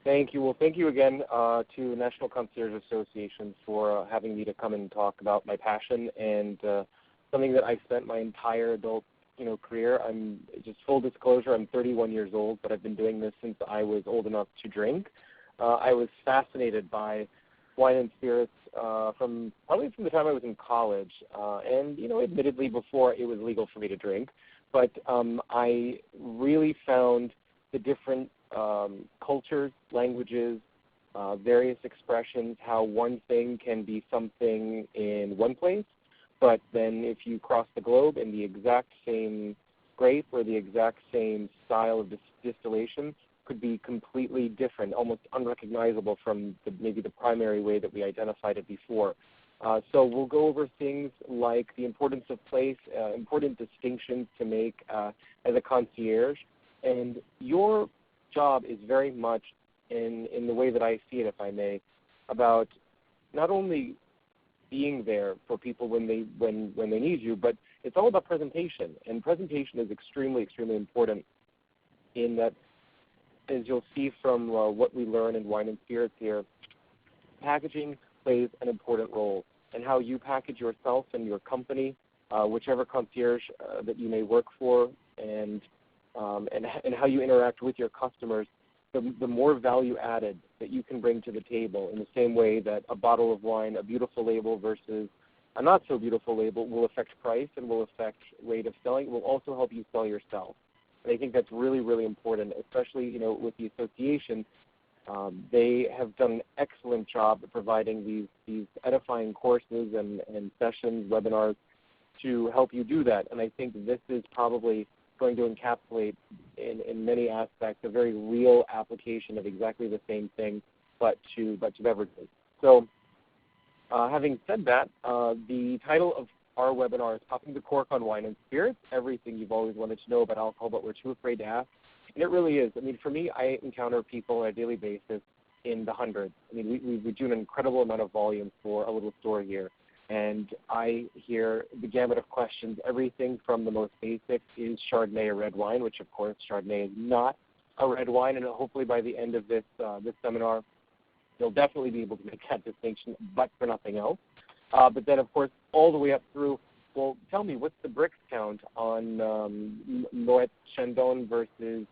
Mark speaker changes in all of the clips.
Speaker 1: Thank you. Well, thank you again to National Concierge Association for having me to come and talk about my passion and something that I spent my entire adult career. I'm just full disclosure, I'm 31 years old, but I've been doing this since I was old enough to drink. I was fascinated by wine and spirits from the time I was in college, and admittedly before it was legal for me to drink. But I really found the different cultures, languages, various expressions, how one thing can be something in one place, but then if you cross the globe in the exact same grape or the exact same style of distillation could be completely different, almost unrecognizable from maybe the primary way that we identified it before. So we'll go over things like the importance of place, important distinctions to make as a concierge, and your job is very much in the way that I see it, if I may, about not only being there for people when they need you, but it's all about presentation. And presentation is extremely, extremely important in that, as you'll see from what we learn in wine and spirits here, packaging plays an important role. And how you package yourself and your company, whichever concierge that you may work for, and how you interact with your customers, the more value added that you can bring to the table, in the same way that a bottle of wine, a beautiful label versus a not so beautiful label, will affect price and will affect rate of selling. It will also help you sell yourself. And I think that's really, really important, especially with the association. They have done an excellent job of providing these edifying courses and sessions, webinars, to help you do that. And I think this is probably going to encapsulate in many aspects a very real application of exactly the same thing, but to beverages. So having said that, the title of our webinar is Popping the Cork on Wine and Spirits, everything you've always wanted to know about alcohol but we're too afraid to ask. And it really is. I mean, for me, I encounter people on a daily basis in the hundreds. I mean, we do an incredible amount of volume for a little store here. And I hear the gamut of questions. Everything from the most basic, is Chardonnay a red wine, which, of course, Chardonnay is not a red wine. And hopefully by the end of this seminar, you'll definitely be able to make that distinction, but for nothing else. But then, of course, all the way up through, well, tell me, what's the bricks count on Moet Chandon versus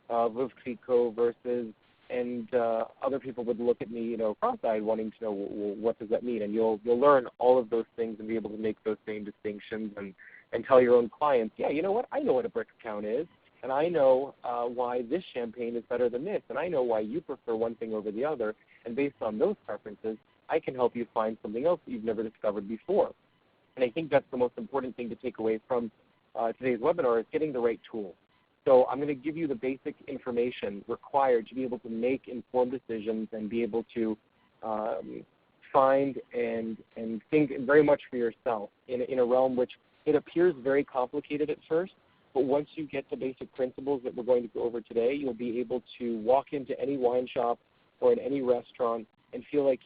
Speaker 1: Veuve Clicquot versus, and other people would look at me, cross-eyed, wanting to know, well, what does that mean? And you'll learn all of those things and be able to make those same distinctions and tell your own clients, yeah, you know what, I know what a bricks count is, and I know why this champagne is better than this, and I know why you prefer one thing over the other, and based on those preferences, I can help you find something else that you've never discovered before. And I think that's the most important thing to take away from today's webinar, is getting the right tool. So I'm going to give you the basic information required to be able to make informed decisions and be able to find and think very much for yourself in a realm which it appears very complicated at first, but once you get the basic principles that we're going to go over today, you'll be able to walk into any wine shop or in any restaurant and feel like,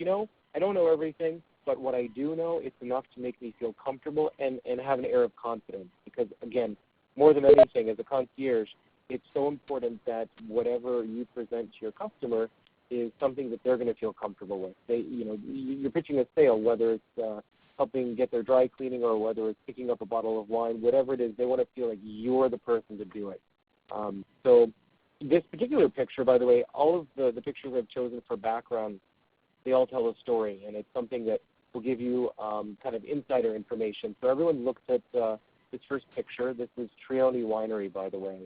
Speaker 1: I don't know everything, but what I do know, it's enough to make me feel comfortable and have an air of confidence. Because, again, more than anything, as a concierge, it's so important that whatever you present to your customer is something that they're going to feel comfortable with. You're pitching a sale, whether it's helping get their dry cleaning or whether it's picking up a bottle of wine, whatever it is, they want to feel like you're the person to do it. So this particular picture, by the way, all of the pictures I've chosen for background, they all tell a story, and it's something that will give you kind of insider information. So everyone looks at this first picture. This is Trioni Winery, by the way.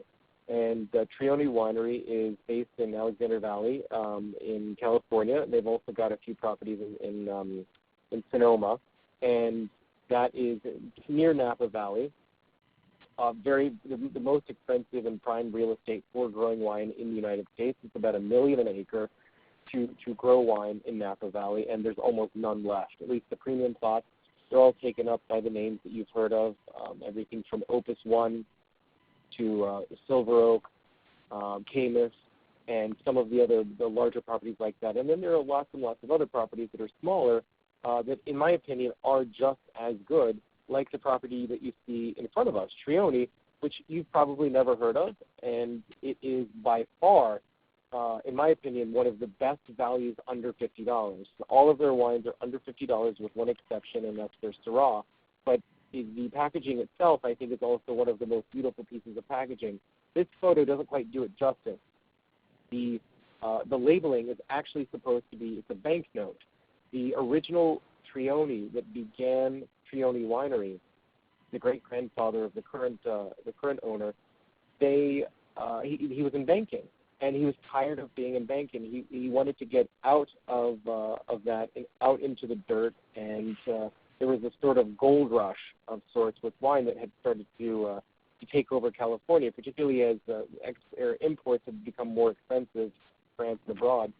Speaker 1: And Trioni Winery is based in Alexander Valley in California. They've also got a few properties in Sonoma, and that is near Napa Valley. The most expensive and prime real estate for growing wine in the United States. It's about $1 million an acre to grow wine in Napa Valley, and there's almost none left. At least the premium plots, they're all taken up by the names that you've heard of, everything from Opus One to Silver Oak, Camus, and some of the larger properties like that. And then there are lots and lots of other properties that are smaller that, in my opinion, are just as good, like the property that you see in front of us, Trioni, which you've probably never heard of, and it is by far in my opinion, one of the best values under $50. All of their wines are under $50 with one exception, and that's their Syrah. But the packaging itself, I think, is also one of the most beautiful pieces of packaging. This photo doesn't quite do it justice. The labeling is actually supposed to be, it's a banknote. The original Trioni that began Trioni Winery, the great-grandfather of the current owner, he was in banking, and he was tired of being in banking. He wanted to get out of that, out into the dirt, and there was a sort of gold rush of sorts with wine that had started to take over California, particularly as imports had become more expensive, France and abroad.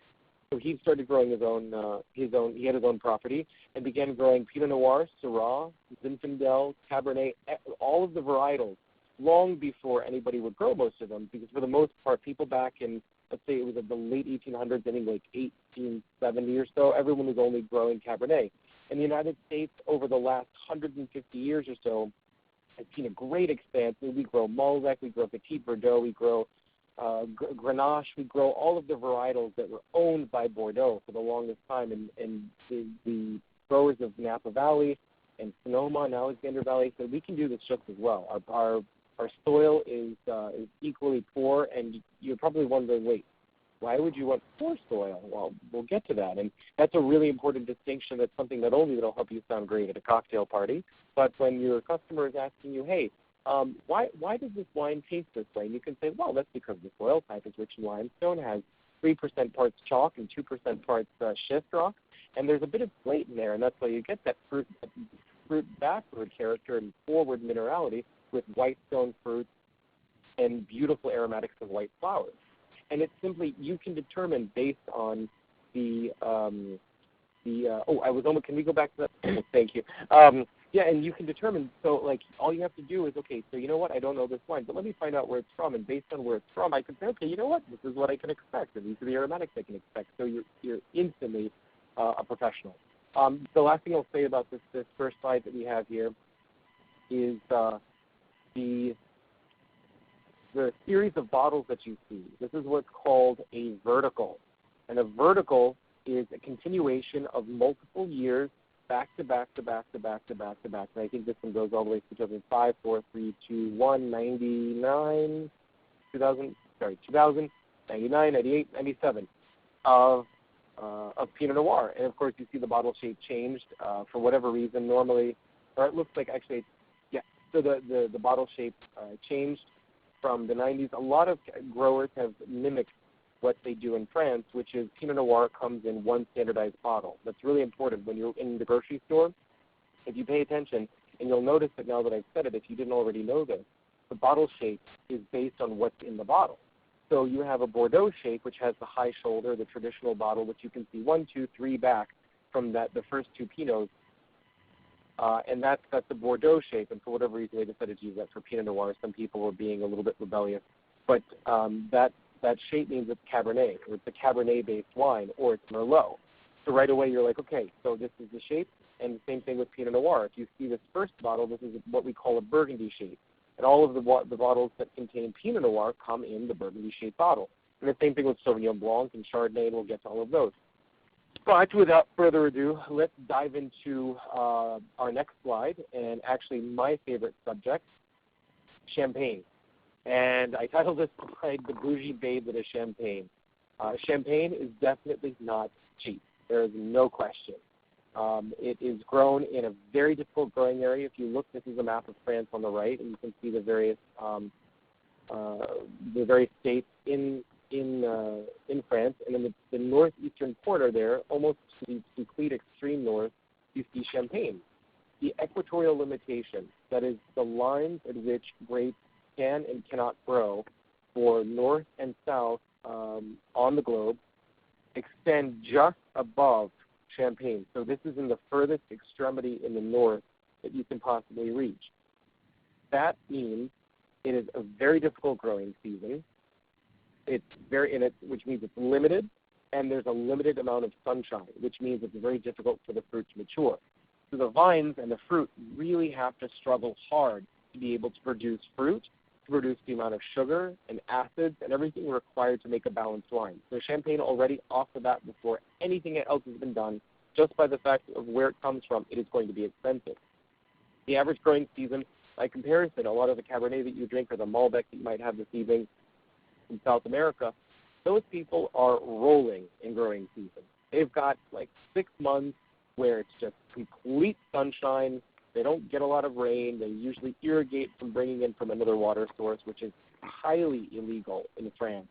Speaker 1: So he started growing his own. He had his own property and began growing Pinot Noir, Syrah, Zinfandel, Cabernet, all of the varietals, long before anybody would grow most of them. Because for the most part, people back in, let's say it was at the late 1800s, I think like 1870 or so, everyone was only growing Cabernet. In the United States, over the last 150 years or so, has seen a great expansion. We grow Malbec, we grow Petit Verdot, we grow Grenache, we grow all of the varietals that were owned by Bordeaux for the longest time, and the growers of Napa Valley and Sonoma and Alexander Valley said we can do this just as well. Our soil is equally poor, and you're probably wondering, wait, why would you want poor soil? Well, we'll get to that, and that's a really important distinction. That's something not only that will help you sound great at a cocktail party, but when your customer is asking you, hey, why does this wine taste this way? And you can say, well, that's because the soil type is rich in limestone, has 3% parts chalk and 2% parts schist rock, and there's a bit of slate in there, and that's why you get that fruit backward character and forward minerality with white stone fruits and beautiful aromatics of white flowers. And it's simply, you can determine based on can we go back to that? Thank you. Yeah, and you can determine, so like all you have to do is, okay, so you know what, I don't know this wine, but let me find out where it's from, and based on where it's from, I can say, okay, you know what, this is what I can expect, and these are the aromatics I can expect, so you're instantly a professional. The last thing I'll say about this first slide that we have here is the series of bottles that you see. This is what's called a vertical, and a vertical is a continuation of multiple years back to back to back to back to back to back. And I think this one goes all the way to 2005, 4, 3, 2, 1, 99, 2000, 99, 98, 97 of Pinot Noir. And of course, you see the bottle shape changed for whatever reason. Normally, or it looks like actually, yeah. So the bottle shape changed from the 90s. A lot of growers have mimicked what they do in France, which is Pinot Noir comes in one standardized bottle. That's really important when you're in the grocery store. If you pay attention, and you'll notice that now that I've said it, if you didn't already know this, the bottle shape is based on what's in the bottle. So you have a Bordeaux shape, which has the high shoulder, the traditional bottle, which you can see 1, 2, 3 back from the first two Pinots. And that's the Bordeaux shape, and for whatever reason they decided to use that for Pinot Noir. Some people were being a little bit rebellious. But that shape means it's Cabernet, or it's a Cabernet-based wine, or it's Merlot. So right away you're like, okay, so this is the shape, and the same thing with Pinot Noir. If you see this first bottle, this is what we call a Burgundy shape. And all of the bottles that contain Pinot Noir come in the Burgundy-shaped bottle. And the same thing with Sauvignon Blanc and Chardonnay, and we'll get to all of those. But without further ado, let's dive into our next slide, and actually my favorite subject, champagne. And I titled this slide, The Bougie Babe That Is Champagne. Champagne is definitely not cheap. There is no question. It is grown in a very difficult growing area. If you look, this is a map of France on the right, and you can see the various states in France. And in the northeastern corner there, almost to the complete extreme north, you see Champagne. The equatorial limitation, that is the lines at which grapes can and cannot grow for north and south on the globe, extend just above Champagne. So this is in the furthest extremity in the north that you can possibly reach. That means it is a very difficult growing season. Which means it's limited, and there's a limited amount of sunshine, which means it's very difficult for the fruit to mature. So the vines and the fruit really have to struggle hard to be able to produce fruit to produce the amount of sugar and acids and everything required to make a balanced wine. So champagne already off the bat, before anything else has been done, just by the fact of where it comes from, it is going to be expensive. The average growing season, by comparison, a lot of the Cabernet that you drink or the Malbec that you might have this evening in South America, those people are rolling in growing season. They've got like 6 months where it's just complete sunshine. They don't get a lot of rain. They usually irrigate from bringing in from another water source, which is highly illegal in France.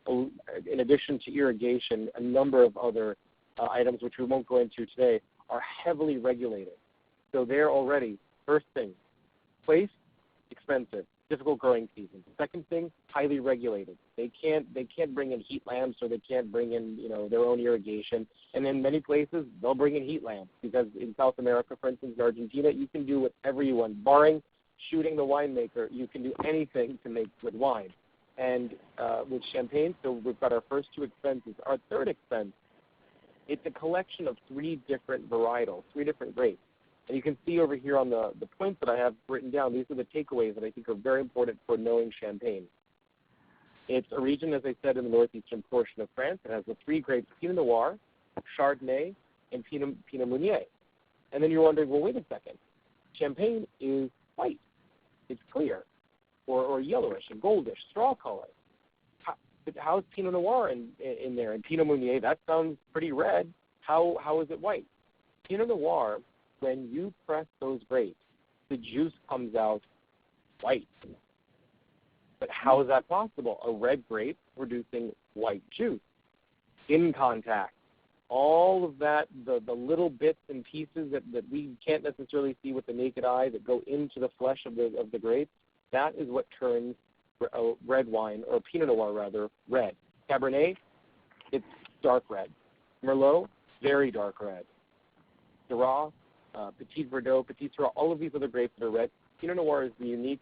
Speaker 1: In addition to irrigation, a number of other items, which we won't go into today, are heavily regulated. So they're already, first thing, place, expensive, difficult growing season. Second thing, highly regulated. They can't bring in heat lamps, or they can't bring in their own irrigation. And in many places, they'll bring in heat lamps, because in South America, for instance, in Argentina, you can do whatever you want, barring shooting the winemaker. You can do anything to make good wine. And with champagne, so we've got our first two expenses. Our third expense, it's a collection of 3 different varietals, 3 different grapes. And you can see over here on the points that I have written down, these are the takeaways that I think are very important for knowing Champagne. It's a region, as I said, in the northeastern portion of France. It has the 3 grapes, Pinot Noir, Chardonnay, and Pinot Meunier. And then you're wondering, well, wait a second. Champagne is white. It's clear, or yellowish, or goldish, straw color. How is Pinot Noir in there? And Pinot Meunier, that sounds pretty red. How is it white? Pinot Noir, when you press those grapes, the juice comes out white. But how is that possible? A red grape producing white juice. Skin contact. All of that, the little bits and pieces that we can't necessarily see with the naked eye that go into the flesh of the grape, that is what turns red wine, or Pinot Noir rather, red. Cabernet, it's dark red. Merlot, very dark red. Syrah, Petit Verdot, Petit Syrah, all of these other grapes that are red. Pinot Noir is the unique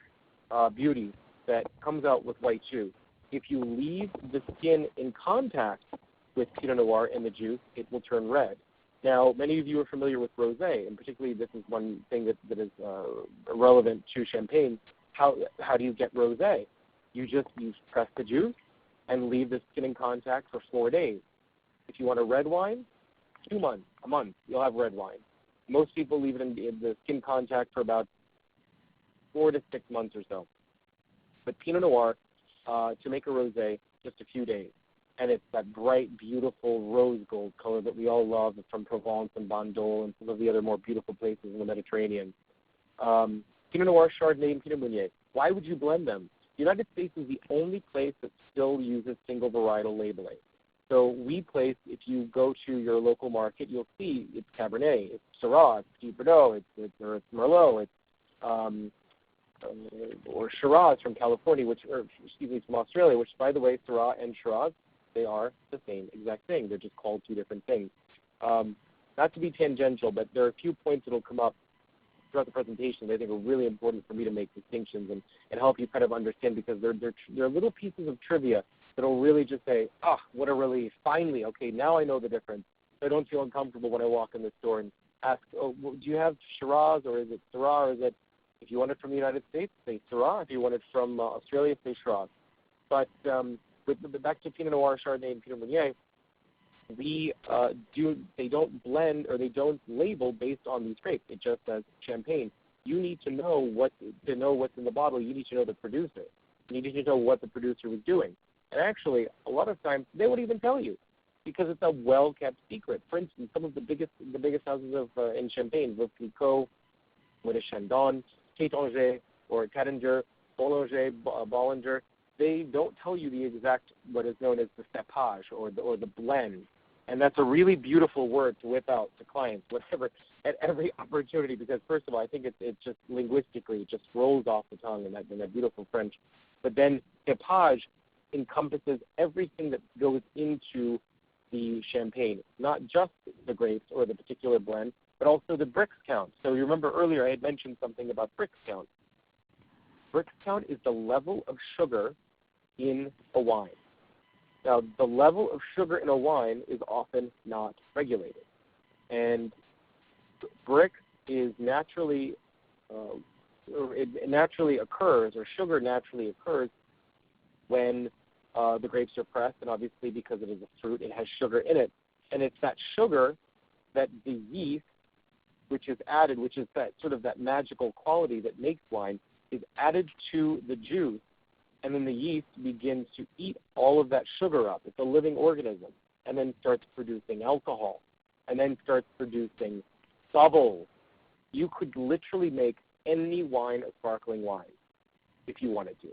Speaker 1: beauty that comes out with white juice. If you leave the skin in contact with Pinot Noir and the juice, it will turn red. Now, many of you are familiar with rosé, and particularly this is one thing that is relevant to Champagne. How do you get rosé? You press the juice and leave the skin in contact for 4 days. If you want a red wine, 2 months, a month, you'll have red wine. Most people leave it in the skin contact for about 4 to 6 months or so. But Pinot Noir, to make a rosé, just a few days. And it's that bright, beautiful rose gold color that we all love from Provence and Bandol and some of the other more beautiful places in the Mediterranean. Pinot Noir, Chardonnay, and Pinot Meunier. Why would you blend them? The United States is the only place that still uses single varietal labeling. So we place, if you go to your local market, you'll see it's Cabernet, it's Syrah, it's Petit Verdot, it's Merlot, it's or Shiraz from California, from Australia, which, by the way, Syrah and Shiraz, they are the same exact thing. They're just called 2 different things. Not to be tangential, but there are a few points that will come up throughout the presentation that I think are really important for me to make distinctions and help you kind of understand, because they're little pieces of trivia that will really just say, what a relief. Finally, okay, now I know the difference. So I don't feel uncomfortable when I walk in the store and ask, do you have Shiraz, or is it Syrah, or is it, if you want it from the United States, say Syrah. If you want it from Australia, say Shiraz. But back to Pinot Noir, Chardonnay, and Pinot Meunier, they don't blend, or they don't label based on these grapes. It just says Champagne. You need to know what's in the bottle. You need to know the producer. You need to know what the producer was doing. And actually, a lot of times they won't even tell you, because it's a well-kept secret. For instance, some of the biggest houses in Champagne, Veuve Clicquot, with a Chandon, Taittinger, or Taittinger, Bollinger, they don't tell you the exact, what is known as the cepage, or the blend. And that's a really beautiful word to whip out to clients, at every opportunity, because first of all, I think it's just linguistically, it just rolls off the tongue in that beautiful French. But then cepage encompasses everything that goes into the Champagne, not just the grapes or the particular blend, but also the Brix count. So you remember earlier I had mentioned something about Brix count. Brix count is the level of sugar in a wine. Now, the level of sugar in a wine is often not regulated. And Brix is naturally it naturally occurs, or sugar naturally occurs when the grapes are pressed, and obviously because it is a fruit, it has sugar in it. And it's that sugar that the yeast, which is added, which is that sort of that magical quality that makes wine, is added to the juice, and then the yeast begins to eat all of that sugar up. It's a living organism, and then starts producing alcohol, and then starts producing bubbles. You could literally make any wine a sparkling wine if you wanted to,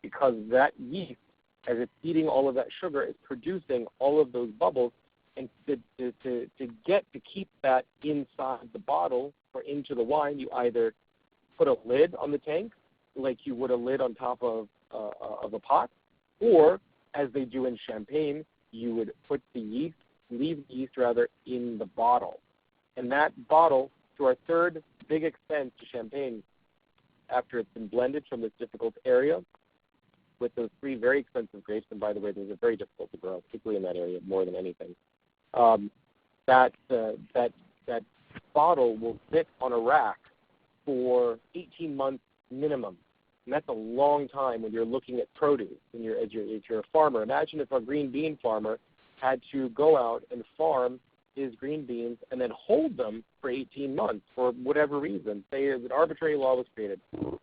Speaker 1: because that yeast, as it's eating all of that sugar, is producing all of those bubbles. And to keep that inside the bottle or into the wine, you either put a lid on the tank, like you would a lid on top of a pot, or as they do in champagne, you would put the yeast, leave the yeast rather, in the bottle. And that bottle, to our third big expense to champagne, after it's been blended from this difficult area with those three very expensive grapes, and by the way, those are very difficult to grow, particularly in that area more than anything. That bottle will sit on a rack for 18 months minimum. And that's a long time when you're looking at produce, and if you're a farmer. Imagine if a green bean farmer had to go out and farm his green beans and then hold them for 18 months for whatever reason. Say an arbitrary law was created.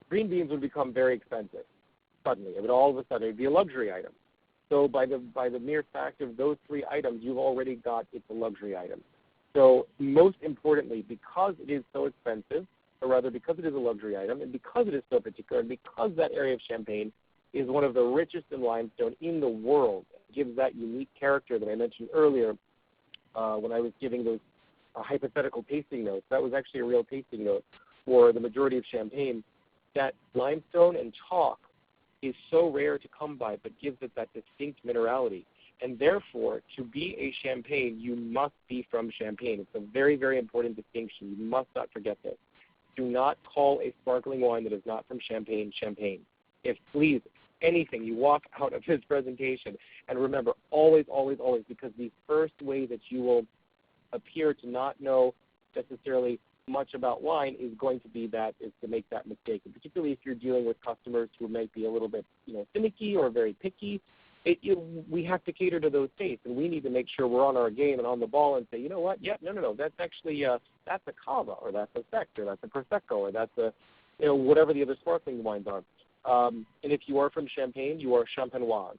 Speaker 1: Green beans would become very expensive suddenly. It would all of a sudden be a luxury item. So by the mere fact of those three items, you've already got it's a luxury item. So most importantly, because it is so expensive, or rather because it is a luxury item, and because it is so particular, and because that area of Champagne is one of the richest in limestone in the world, it gives that unique character that I mentioned earlier when I was giving those hypothetical tasting notes. That was actually a real tasting note for the majority of Champagne. That limestone and chalk is so rare to come by, but gives it that distinct minerality. And therefore, to be a Champagne, you must be from Champagne. It's a very, very important distinction. You must not forget this. Do not call a sparkling wine that is not from Champagne, Champagne. If, please, anything, you walk out of this presentation, and remember, always, always, always, because the first way that you will appear to not know necessarily much about wine is going to be that, is to make that mistake. And particularly if you're dealing with customers who might be a little bit, finicky or very picky, we have to cater to those tastes, and we need to make sure we're on our game and on the ball and say, you know what, no, that's actually, that's a Cava, or that's a Sect, or that's a Prosecco, or that's a, whatever the other sparkling wines are. And if you are from Champagne, you are Champenoise.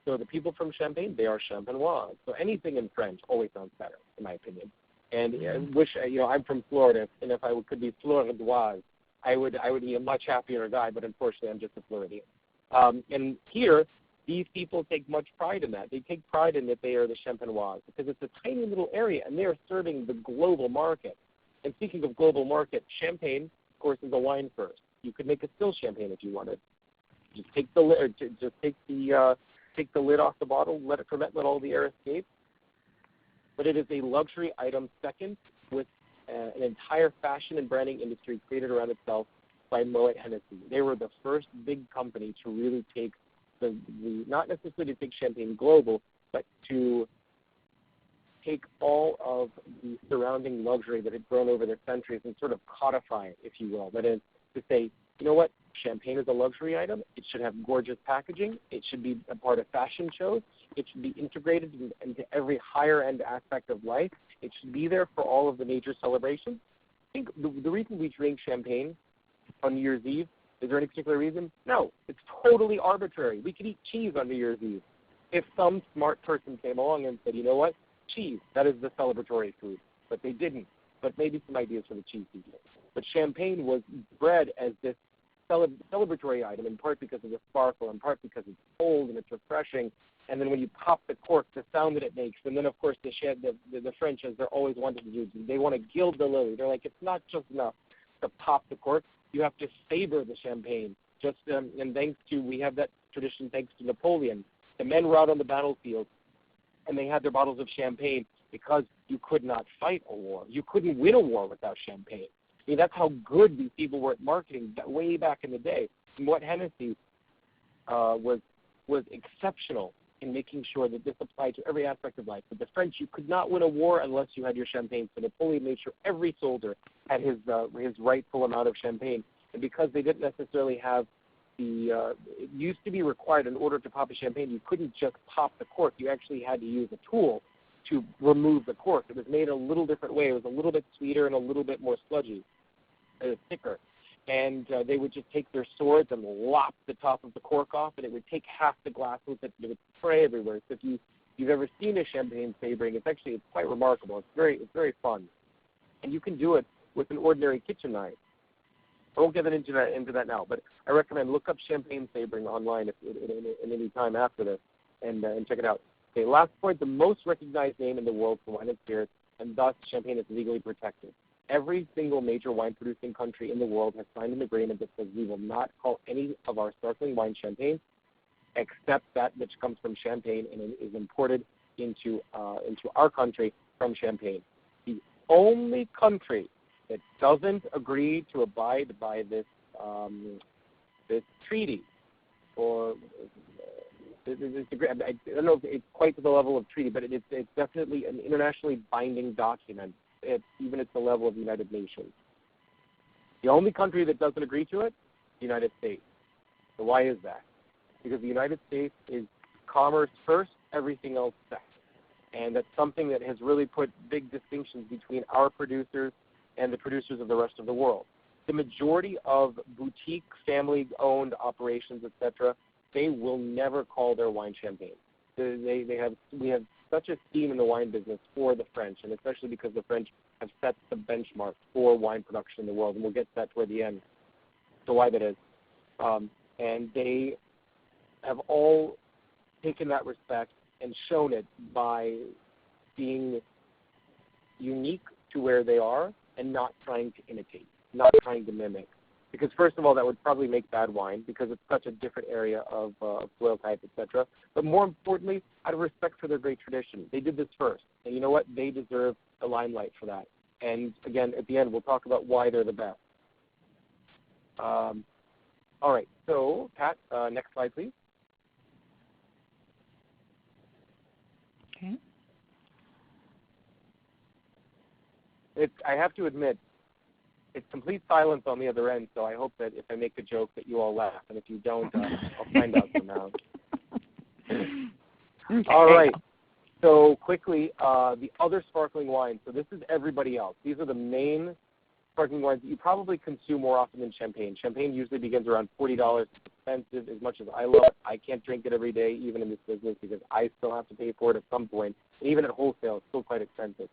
Speaker 1: So the people from Champagne, they are Champenoise. So anything in French always sounds better, in my opinion. And I wish, I'm from Florida, and if I could be Floridoise, I would be a much happier guy, but unfortunately I'm just a Floridian. And here, these people take much pride in that. They take pride in that they are the Champenoise, because it's a tiny little area, and they are serving the global market. And speaking of global market, Champagne, of course, is a wine first. You could make a still Champagne if you wanted. Just take the lid, take the lid off the bottle, let it ferment, let all the air escape. But it is a luxury item second, with an entire fashion and branding industry created around itself by Moet Hennessy. They were the first big company to really take the not necessarily to take Champagne global, but to take all of the surrounding luxury that had grown over the centuries and sort of codify it, if you will. That is to say, you know what, Champagne is a luxury item. It should have gorgeous packaging. It should be a part of fashion shows. It should be integrated into every higher-end aspect of life. It should be there for all of the major celebrations. I think the reason we drink Champagne on New Year's Eve, is there any particular reason? No, it's totally arbitrary. We could eat cheese on New Year's Eve. If some smart person came along and said, you know what, cheese, that is the celebratory food. But they didn't. But maybe some ideas for the cheese people. But Champagne was bred as this celebratory item, in part because of the sparkle, in part because it's cold and it's refreshing. And then when you pop the cork, the sound that it makes. And then, of course, the French, as they're always wanted to do, they want to gild the lily. They're like, it's not just enough to pop the cork. You have to savor the Champagne. And we have that tradition thanks to Napoleon. The men were out on the battlefield, and they had their bottles of Champagne because you could not fight a war. You couldn't win a war without Champagne. I mean, that's how good these people were at marketing way back in the day. And what Hennessy was exceptional in making sure that this applied to every aspect of life. But the French, you could not win a war unless you had your Champagne. So Napoleon made sure every soldier had his rightful amount of Champagne. And because they didn't necessarily have it used to be required in order to pop a champagne, you couldn't just pop the cork. You actually had to use a tool to remove the cork. It was made a little different way. It was a little bit sweeter and a little bit more sludgy, thicker. And they would just take their swords and lop the top of the cork off, and it would take half the glass with it. It would spray everywhere. So if you've ever seen a champagne sabering, it's quite remarkable. It's very fun, and you can do it with an ordinary kitchen knife. I won't get into that now, but I recommend look up champagne sabering online in any time after this and check it out. Okay, last point, the most recognized name in the world for wine and spirits, and thus champagne is legally protected. Every single major wine-producing country in the world has signed an agreement that says we will not call any of our sparkling wine champagne except that which comes from Champagne and is imported into our country from Champagne. The only country that doesn't agree to abide by this treaty, or this agreement, I don't know if it's quite to the level of treaty, but it's definitely an internationally binding document, even at the level of the United Nations. The only country that doesn't agree to it, the United States. So why is that? Because the United States is commerce first, everything else second. And that's something that has really put big distinctions between our producers and the producers of the rest of the world. The majority of boutique, family-owned operations, etc., they will never call their wine champagne. We have such esteem in the wine business for the French, and especially because the French have set the benchmark for wine production in the world, and we'll get to that toward the end, so why that is. And they have all taken that respect and shown it by being unique to where they are and not trying to imitate, not trying to mimic. Because first of all, that would probably make bad wine because it's such a different area of soil type, etc. But more importantly, out of respect for their great tradition, they did this first. And you know what? They deserve the limelight for that. And again, at the end, we'll talk about why they're the best. All right. So, Pat, next slide, please.
Speaker 2: Okay.
Speaker 1: I have to admit, it's complete silence on the other end, so I hope that if I make a joke that you all laugh, and if you don't, I'll find out somehow.
Speaker 2: Okay.
Speaker 1: All right. So quickly, the other sparkling wines. So this is everybody else. These are the main sparkling wines that you probably consume more often than champagne. Champagne usually begins around $40. It's expensive. As much as I love it, I can't drink it every day, even in this business, because I still have to pay for it at some point. And even at wholesale, it's still quite expensive.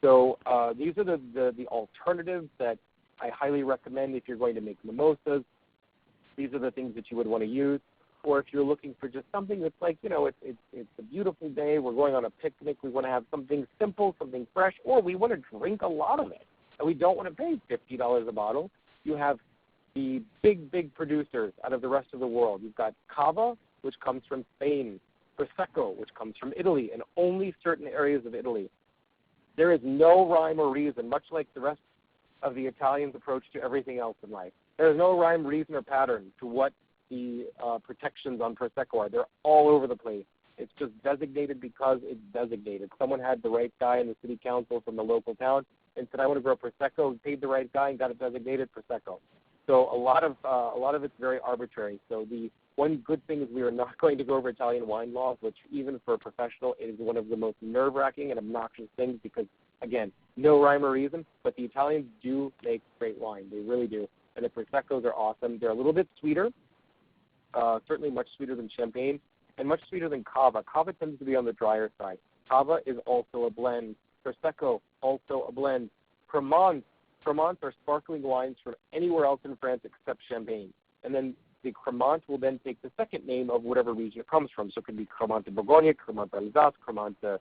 Speaker 1: So these are the alternatives that I highly recommend if you're going to make mimosas. These are the things that you would want to use. Or if you're looking for just something that's like, you know, it's a beautiful day, we're going on a picnic, we want to have something simple, something fresh, or we want to drink a lot of it, and we don't want to pay $50 a bottle. You have the big producers out of the rest of the world. You've got Cava, which comes from Spain, Prosecco, which comes from Italy, and only certain areas of Italy. There is no rhyme or reason, much like the rest of the Italians' approach to everything else in life. There is no rhyme, reason, or pattern to what the protections on Prosecco are. They're all over the place. It's just designated because it's designated. Someone had the right guy in the city council from the local town and said, I want to grow Prosecco, paid the right guy and got it designated Prosecco. So a lot of it's very arbitrary. So the one good thing is we are not going to go over Italian wine laws, which even for a professional is one of the most nerve-wracking and obnoxious things because, again, no rhyme or reason, but the Italians do make great wine. They really do. And the Proseccos are awesome. They're a little bit sweeter, certainly much sweeter than Champagne, and much sweeter than Cava. Cava tends to be on the drier side. Cava is also a blend. Prosecco, also a blend. Cremants are sparkling wines from anywhere else in France except Champagne. And then the Cremant will then take the second name of whatever region it comes from. So it could be Cremant de Bourgogne, Cremant d'Alsace, Cremant de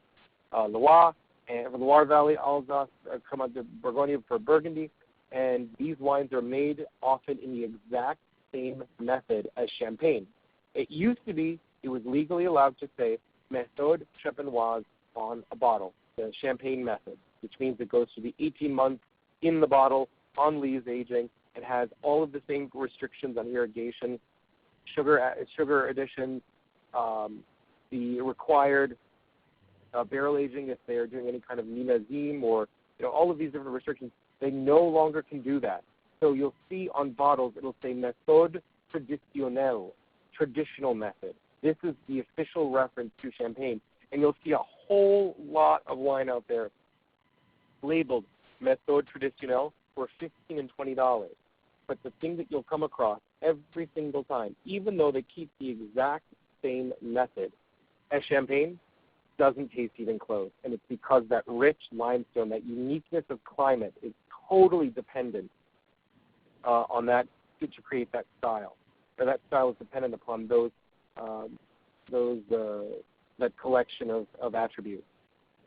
Speaker 1: Loire, and Loire Valley, Alsace, Cremant de Bourgogne for Burgundy. And these wines are made often in the exact same method as Champagne. It used to be, it was legally allowed to say méthode champenoise on a bottle, the Champagne method, which means it goes through the 18 months in the bottle on lees aging. It has all of the same restrictions on irrigation, sugar additions, the required barrel aging if they are doing any kind of minazim or all of these different restrictions. They no longer can do that. So you'll see on bottles, it'll say méthode traditionnelle, traditional method. This is the official reference to champagne. And you'll see a whole lot of wine out there labeled méthode traditionnelle for $15 and $20. But the thing that you'll come across every single time, even though they keep the exact same method as champagne, doesn't taste even close. And it's because that rich limestone, that uniqueness of climate is totally dependent on that to create that style. Or that style is dependent upon that collection of attributes.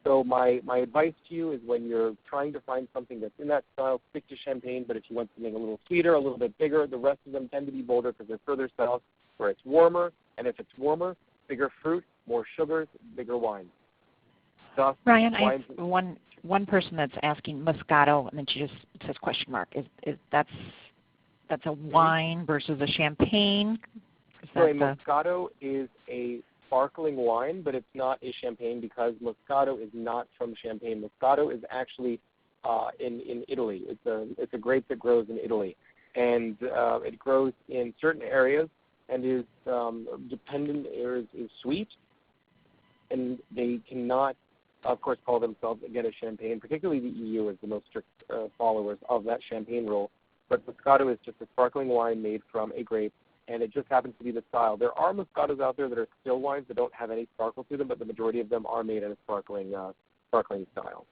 Speaker 1: So my advice to you is when you're trying to find something that's in that style, stick to champagne. But if you want something a little sweeter, a little bit bigger, the rest of them tend to be bolder because they're further south where it's warmer. And if it's warmer, bigger fruit, more sugars, bigger wine. Thus,
Speaker 2: Ryan, I have one person that's asking Moscato, and then she just says question mark. Is that's a wine versus a champagne?
Speaker 1: So a Moscato is a sparkling wine, but it's not a champagne because Moscato is not from Champagne. Moscato is actually in Italy. It's a grape that grows in Italy, and it grows in certain areas and is dependent or is sweet, and they cannot, of course, call themselves again a champagne. Particularly the EU is the most strict followers of that champagne rule. But Moscato is just a sparkling wine made from a grape, and it just happens to be the style. There are Moscatos out there that are still wines that don't have any sparkle to them, but the majority of them are made in a sparkling style.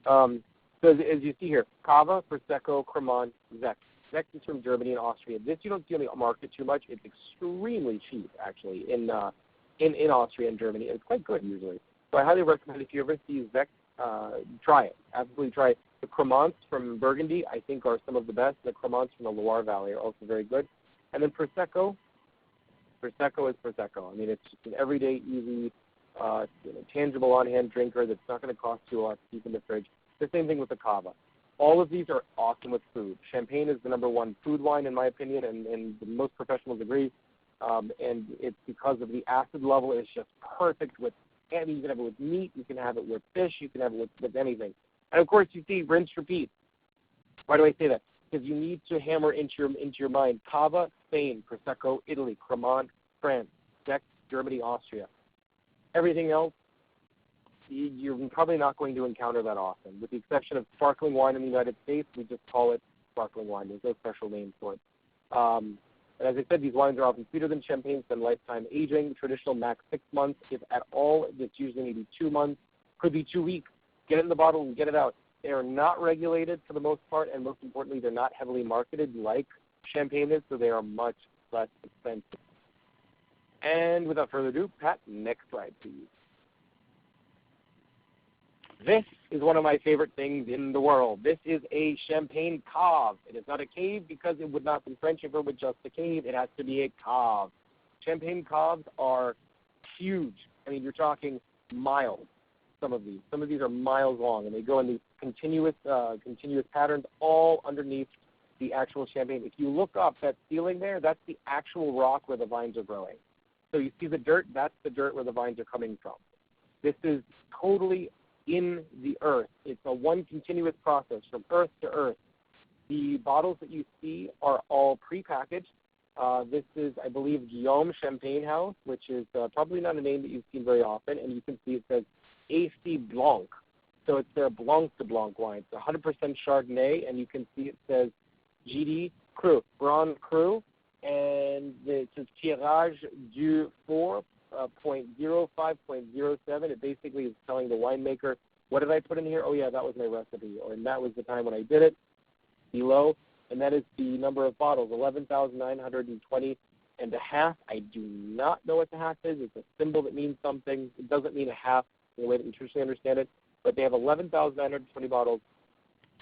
Speaker 1: So as you see here, Cava, Prosecco, Cremant, Sekt. Sekt is from Germany and Austria. This you don't see on the market too much. It's extremely cheap, actually, in Austria and Germany, and it's quite good usually. So I highly recommend if you ever see Sekt, try it. Absolutely try it. The Cremants from Burgundy, I think, are some of the best. The Cremants from the Loire Valley are also very good. And then Prosecco. Prosecco is Prosecco. I mean, it's just an everyday, easy, tangible on-hand drinker that's not going to cost you a lot to keep in the fridge. The same thing with the Cava. All of these are awesome with food. Champagne is the number one food wine, in my opinion, and most professionals agree. And it's because of the acid level. It's just perfect with, and you can have it with meat, you can have it with fish, you can have it with anything. And of course, you see, rinse, repeat. Why do I say that? Because you need to hammer into your mind. Cava, Spain. Prosecco, Italy. Cremant, France. Sekt, Germany, Austria. Everything else, you're probably not going to encounter that often. With the exception of sparkling wine in the United States, we just call it sparkling wine. There's no special name for it. And as I said, these wines are often sweeter than champagne, than lifetime aging. Traditional max 6 months. If at all, it's usually maybe 2 months. Could be 2 weeks. Get it in the bottle and get it out. They are not regulated for the most part, and most importantly, they're not heavily marketed like champagne is, so they are much less expensive. And without further ado, Pat, next slide, please. This is one of my favorite things in the world. This is a champagne cave. It is not a cave because it would not be French if it were just a cave. It has to be a cave. Champagne caves are huge. I mean, you're talking miles. Some of these are miles long, and they go in these continuous patterns all underneath the actual champagne. If you look up that ceiling there, that's the actual rock where the vines are growing. So you see the dirt, that's the dirt where the vines are coming from. This is totally in the earth. It's a one continuous process from earth to earth. The bottles that you see are all prepackaged. This is, I believe, Guillaume Champagne House, which is probably not a name that you've seen very often, and you can see it says AC Blanc. So it's their Blanc de Blanc wine. It's 100% Chardonnay, and you can see it says GD Cru, Grand Cru, and it says Tirage du 4.05.07. It basically is telling the winemaker, what did I put in here? Oh, yeah, that was my recipe, and that was the time when I did it, below, and that is the number of bottles, 11,920 and a half. I do not know what the half is. It's a symbol that means something. It doesn't mean a half in the way that we traditionally understand it, but they have 11,920 bottles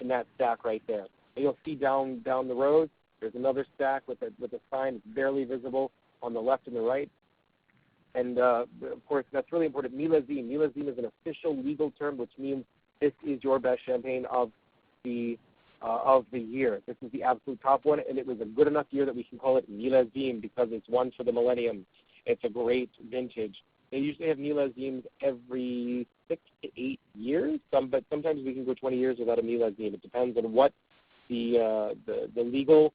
Speaker 1: in that stack right there. And you'll see down the road, there's another stack with a sign barely visible on the left and the right. And, of course, that's really important. Millésime. Millésime is an official legal term, which means this is your best champagne of the year. This is the absolute top one, and it was a good enough year that we can call it Millésime because it's one for the millennium. It's a great vintage. They usually have millésimes every 6 to 8 years, but sometimes we can go 20 years without a millésime. It depends on what the legal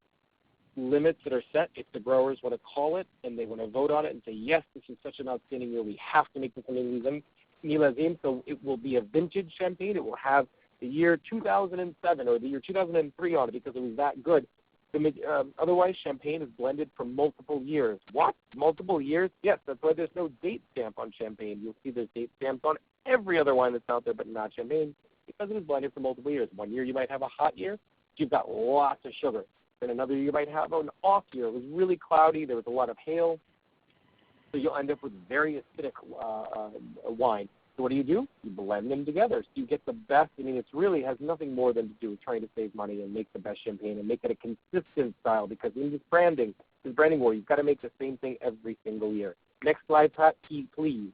Speaker 1: limits that are set, if the growers want to call it and they want to vote on it and say, yes, this is such an outstanding year, we have to make this a millésime, so it will be a vintage champagne. It will have the year 2007 or the year 2003 on it because it was that good. Otherwise, champagne is blended from multiple years. What? Multiple years? Yes, that's why there's no date stamp on champagne. You'll see there's date stamps on every other wine that's out there, but not champagne, because it is blended for multiple years. One year you might have a hot year, you've got lots of sugar. Then another year you might have an off year. It was really cloudy. There was a lot of hail. So you'll end up with very acidic wine. So what do? You blend them together. So you get the best. I mean, it really has nothing more than to do with trying to save money and make the best champagne and make it a consistent style, because in this branding war, you've got to make the same thing every single year. Next slide, Pat, please.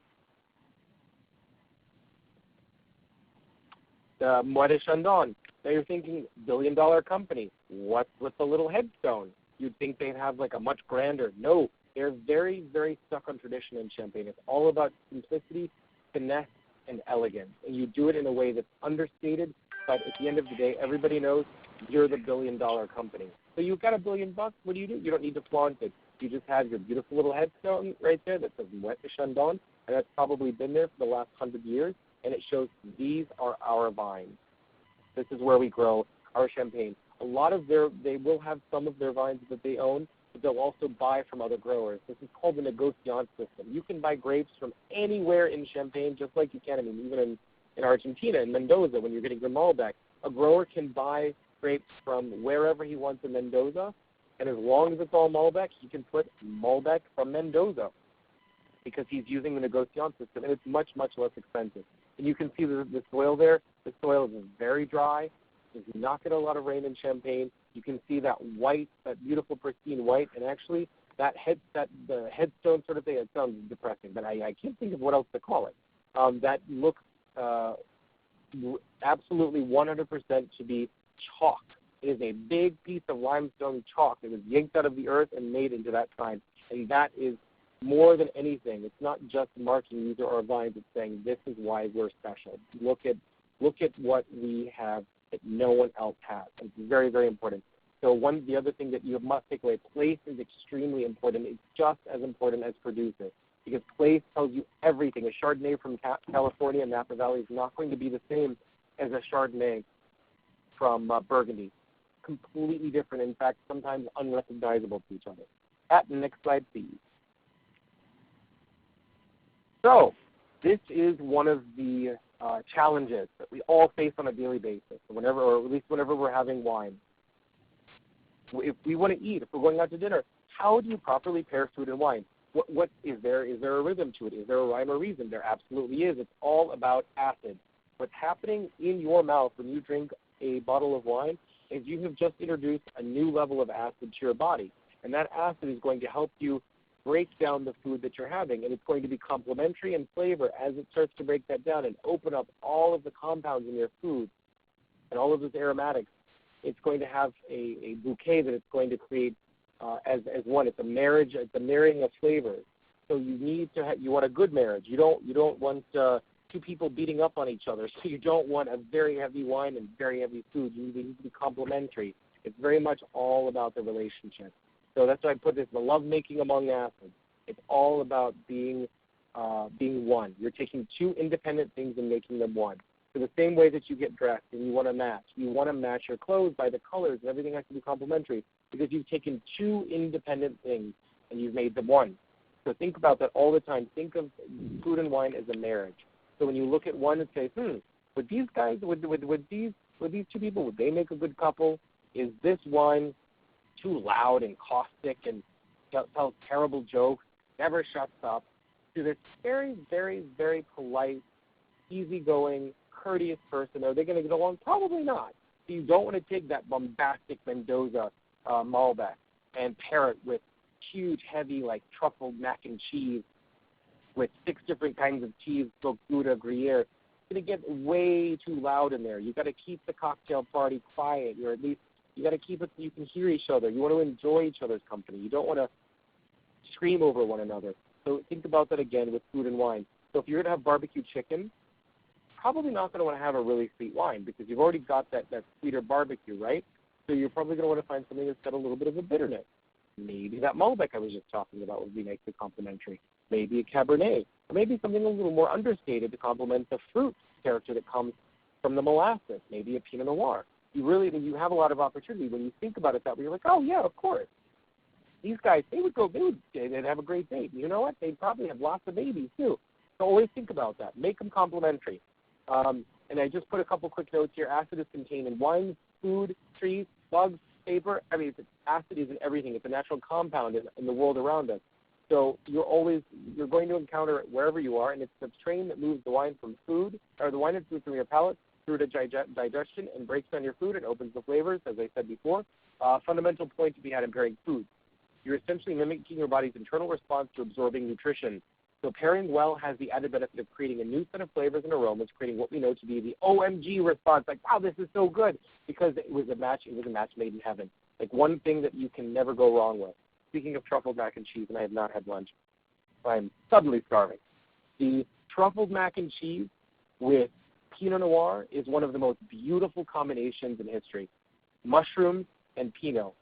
Speaker 1: Moët & Chandon. Now you're thinking, billion-dollar company. What's with the little headstone? You'd think they'd have like a much grander. No, they're very, very stuck on tradition in champagne. It's all about simplicity, finesse, and elegance. And you do it in a way that's understated, but at the end of the day, everybody knows you're the billion-dollar company. So you've got $1 billion. What do? You don't need to flaunt it. You just have your beautiful little headstone right there that says Moët & Chandon, and that's probably been there for the last 100 years, and it shows these are our vines. This is where we grow our champagne. A lot of they will have some of their vines that they own, but they'll also buy from other growers. This is called the negociant system. You can buy grapes from anywhere in Champagne, just like you can, even in Argentina, in Mendoza, when you're getting your Malbec. A grower can buy grapes from wherever he wants in Mendoza, and as long as it's all Malbec, he can put Malbec from Mendoza because he's using the negociant system, and it's much, much less expensive. And you can see the soil there. The soil is very dry. Does not get a lot of rain in Champagne. You can see that white, that beautiful pristine white, and actually the headstone sort of thing. It sounds depressing, but I can't think of what else to call it. That looks absolutely 100% to be chalk. It is a big piece of limestone chalk that was yanked out of the earth and made into that sign, and that is more than anything. It's not just marking these are our vines. It's saying this is why we're special. Look at what we have that no one else has. It's very, very important. So the other thing that you must take away, place is extremely important. It's just as important as producer, because place tells you everything. A Chardonnay from California and Napa Valley is not going to be the same as a Chardonnay from Burgundy. Completely different. In fact, sometimes unrecognizable to each other. At the next slide, please. So this is one of the challenges that we all face on a daily basis, or at least whenever we're having wine. If we want to eat, if we're going out to dinner, how do you properly pair food and wine? What is there a rhythm to it? Is there a rhyme or reason? There absolutely is. It's all about acid. What's happening in your mouth when you drink a bottle of wine is you have just introduced a new level of acid to your body, and that acid is going to help you break down the food that you're having, and it's going to be complementary in flavor as it starts to break that down and open up all of the compounds in your food and all of those aromatics. It's going to have a bouquet that it's going to create as one. It's a marriage. It's a marrying of flavors. So you want a good marriage. You don't want two people beating up on each other. So you don't want a very heavy wine and very heavy food. You need to be complementary. It's very much all about the relationship. So that's why I put this, the lovemaking among acids. It's all about being one. You're taking two independent things and making them one. So the same way that you get dressed and you want to match. You want to match your clothes by the colors, and everything has to be complementary because you've taken two independent things and you've made them one. So think about that all the time. Think of food and wine as a marriage. So when you look at one and say, would these guys, would these two people, would they make a good couple? Is this wine too loud and caustic and tells terrible jokes, never shuts up, to this very, very, very polite, easygoing, courteous person? Are they going to get along? Probably not. So you don't want to take that bombastic Mendoza Malbec and pair it with huge, heavy, like truffled mac and cheese with 6 different kinds of cheese, Gouda, Gruyere. It's going to get way too loud in there. You've got to keep the cocktail party quiet, or at least you got to keep it so you can hear each other. You want to enjoy each other's company. You don't want to scream over one another. So think about that again with food and wine. So if you're going to have barbecue chicken, probably not going to want to have a really sweet wine because you've already got that sweeter barbecue, right? So you're probably going to want to find something that's got a little bit of a bitterness. Maybe that Malbec I was just talking about would be nicely complementary. Maybe a Cabernet, or maybe something a little more understated to complement the fruit character that comes from the molasses. Maybe a Pinot Noir. You have a lot of opportunity when you think about it that way. You're like, oh yeah, of course. These guys, they'd have a great date. You know what? They'd probably have lots of babies too. So always think about that. Make them complementary. And I just put a couple quick notes here. Acid is contained in wines, food, trees, bugs, paper. I mean, acid is in everything. It's a natural compound in the world around us. So you're going to encounter it wherever you are, and it's the train that moves the wine from food, or the wine and food from your palate through to digestion and breaks down your food and opens the flavors, as I said before. Fundamental point to be had in pairing foods. You're essentially mimicking your body's internal response to absorbing nutrition. So pairing well has the added benefit of creating a new set of flavors and aromas, creating what we know to be the OMG response, like, wow, this is so good, because it was a match made in heaven. Like one thing that you can never go wrong with. Speaking of truffled mac and cheese, and I have not had lunch, I'm suddenly starving. The truffled mac and cheese with Pinot Noir is one of the most beautiful combinations in history. Mushrooms and Pinot.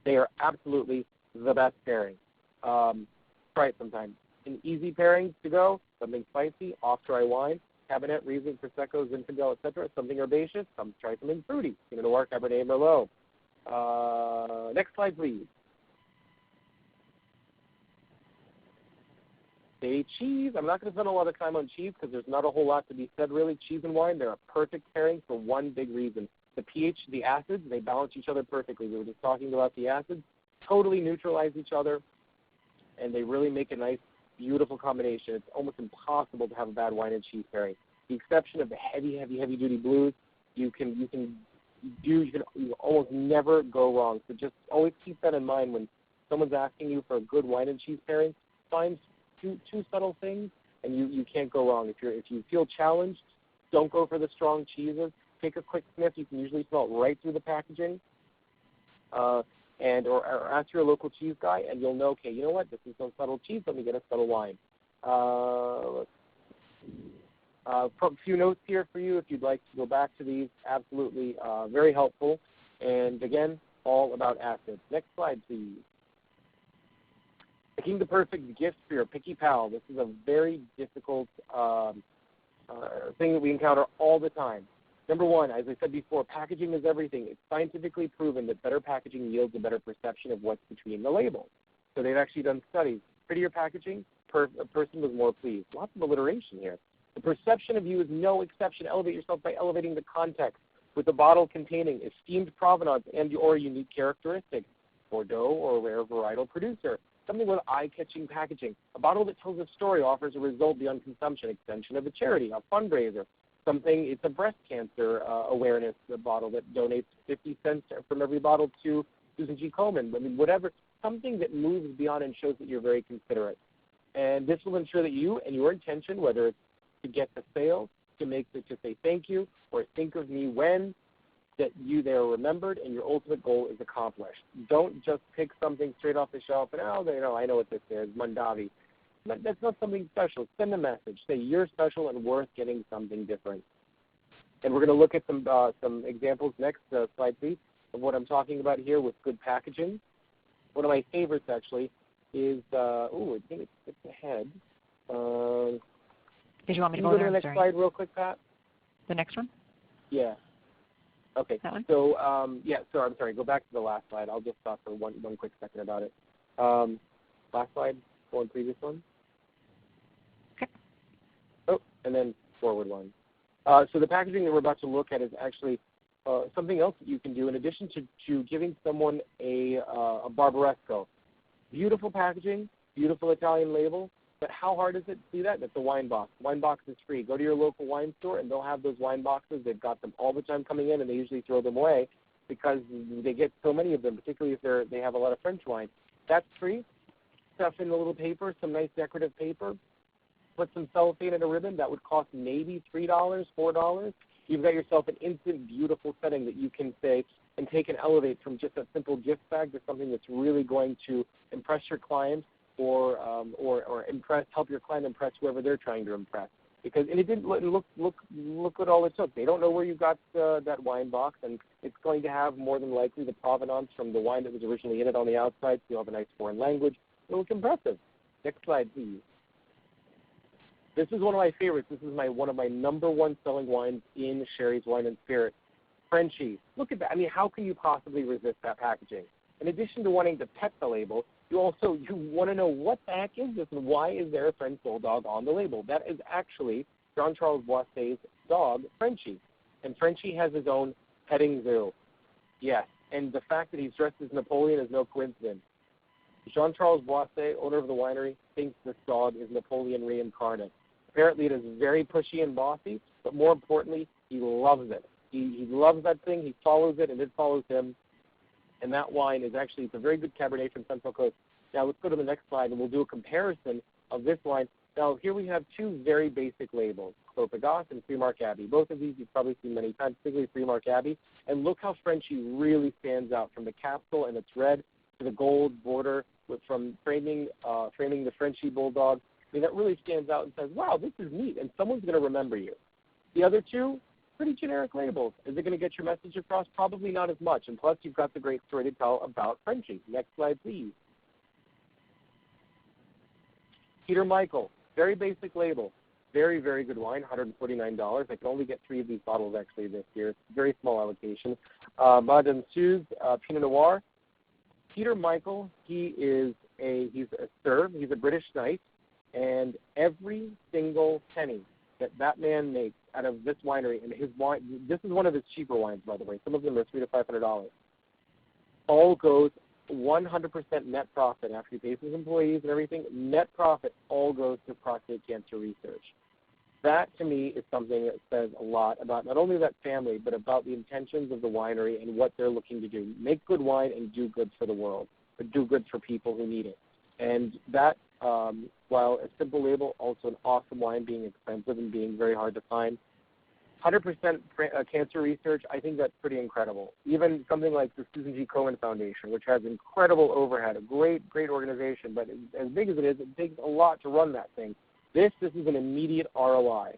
Speaker 1: They are absolutely the best pairing. Try it sometime. An easy pairing to go, something spicy, off-dry wine, Cabernet, Riesling, Prosecco, Zinfandel, etc. Something herbaceous, try something fruity. Pinot Noir, Cabernet, Merlot. Next slide, please. Say cheese. I'm not going to spend a lot of time on cheese because there's not a whole lot to be said, really. Cheese and wine, they're a perfect pairing for one big reason. The pH, the acids, they balance each other perfectly. We were just talking about the acids. Totally neutralize each other, and they really make a nice, beautiful combination. It's almost impossible to have a bad wine and cheese pairing. The exception of the heavy-duty blues, you almost never go wrong. So just always keep that in mind when someone's asking you for a good wine and cheese pairing. Find two subtle things, and you can't go wrong. If you feel challenged, don't go for the strong cheeses. Take a quick sniff. You can usually smell it right through the packaging. Or ask your local cheese guy, and you'll know, okay, you know what, this is some subtle cheese, let me get a subtle wine. A few notes here for you if you'd like to go back to these. Absolutely very helpful. And again, all about acids. Next slide, please. Picking the perfect gift for your picky pal. This is a very difficult thing that we encounter all the time. Number one, as I said before, packaging is everything. It's scientifically proven that better packaging yields a better perception of what's between the labels. So they've actually done studies. Prettier packaging, a person was more pleased. Lots of alliteration here. The perception of you is no exception. Elevate yourself by elevating the context with the bottle containing esteemed provenance and or unique characteristics, Bordeaux or rare varietal producer. Something with eye-catching packaging. A bottle that tells a story offers a result beyond consumption, extension of a charity, a fundraiser. It's a breast cancer awareness bottle that donates 50 cents from every bottle to Susan G. Komen. I mean, whatever, something that moves beyond and shows that you're very considerate. And this will ensure that you and your intention, whether it's to get the sale, to say thank you, or think of me when, that they are remembered and your ultimate goal is accomplished. Don't just pick something straight off the shelf and, I know what this is, Mondavi. That's not something special. Send a message. Say you're special and worth getting something different. And we're going to look at some examples next. Slide, please, of what I'm talking about here with good packaging. One of my favorites, actually, is, I think it's ahead.
Speaker 2: Did you want me to
Speaker 1: go to the next slide real quick, Pat?
Speaker 2: The next one?
Speaker 1: Yeah. Okay.
Speaker 2: That one?
Speaker 1: So, I'm sorry. Go back to the last slide. I'll just talk for one quick second about it. Last slide, one previous one.
Speaker 2: Okay.
Speaker 1: Oh, and then forward one. So the packaging that we're about to look at is actually something else that you can do in addition to giving someone a Barbaresco. Beautiful packaging, beautiful Italian label, but how hard is it to do that? That's a wine box. Wine box is free. Go to your local wine store, and they'll have those wine boxes. They've got them all the time coming in, and they usually throw them away because they get so many of them, particularly if they have a lot of French wine. That's free. Stuff in a little paper, some nice decorative paper. Put some cellophane in a ribbon. That would cost maybe $3, $4. You've got yourself an instant, beautiful setting that you can say and take and elevate from just a simple gift bag to something that's really going to impress your client or help your client impress whoever they're trying to impress. and it didn't look at all it took. They don't know where you got that wine box, and it's going to have more than likely the provenance from the wine that was originally in it on the outside. So you'll have a nice foreign language. It'll look impressive. Next slide, please. This is one of my favorites. This is one of my number one selling wines in Sherry's Wine and Spirit. Frenchie. Look at that. I mean, how can you possibly resist that packaging? In addition to wanting to pet the label, you want to know what the heck is this and why is there a French bulldog on the label? That is actually Jean-Charles Boisset's dog, Frenchie. And Frenchie has his own petting zoo. Yes, and the fact that he's dressed as Napoleon is no coincidence. Jean-Charles Boisset, owner of the winery, thinks this dog is Napoleon reincarnate. Apparently it is very pushy and bossy, but more importantly, he loves it. He loves that thing, he follows it, and it follows him. And that wine is actually, it's a very good Cabernet from Central Coast. Now let's go to the next slide, and we'll do a comparison of this wine. Now here we have two very basic labels, Clos Pegase and Freemark Abbey. Both of these you've probably seen many times, particularly Freemark Abbey. And look how Frenchie really stands out, from the capsule and its red to the gold border from framing the Frenchie Bulldog. I mean, that really stands out and says, wow, this is neat, and someone's going to remember you. The other two, pretty generic labels. Is it going to get your message across? Probably not as much. And plus, you've got the great story to tell about Frenchie. Next slide, please. Peter Michael, very basic label. Very, very good wine, $149. I can only get 3 of these bottles actually this year. It's a very small allocation. Madame Suze, Pinot Noir. Peter Michael, he's a serve. He's a British knight. And every single penny that man makes out of this winery, and his wine, this is one of his cheaper wines, by the way. Some of them are $300 to $500. All goes 100% net profit after he pays his employees and everything. Net profit all goes to prostate cancer research. That, to me, is something that says a lot about not only that family, but about the intentions of the winery and what they're looking to do. Make good wine and do good for the world, but do good for people who need it. And that, while a simple label, also an awesome wine, being expensive and being very hard to find. 100% cancer research, I think that's pretty incredible. Even something like the Susan G. Komen Foundation, which has incredible overhead, a great, great organization, but as big as it takes a lot to run that thing. This is an immediate ROI.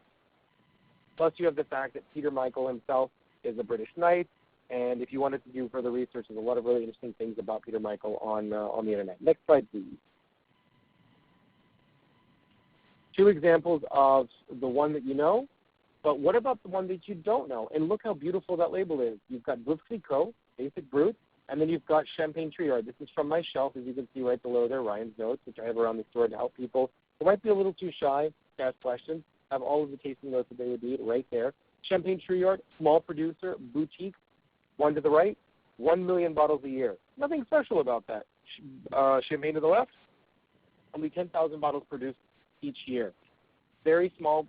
Speaker 1: Plus you have the fact that Peter Michael himself is a British knight, and if you wanted to do further research, there's a lot of really interesting things about Peter Michael on the Internet. Next slide, please. 2 examples of the one that you know, but what about the one that you don't know? And look how beautiful that label is. You've got Veuve Clicquot, Basic Brut, and then you've got Champagne Triard. This is from my shelf, as you can see right below there, Ryan's Notes, which I have around the store to help people who might be a little too shy to ask questions. I have all of the tasting notes that they would need right there. Champagne Triard, small producer, boutique. One to the right, 1 million bottles a year. Nothing special about that. Champagne to the left, only 10,000 bottles produced each year. Very small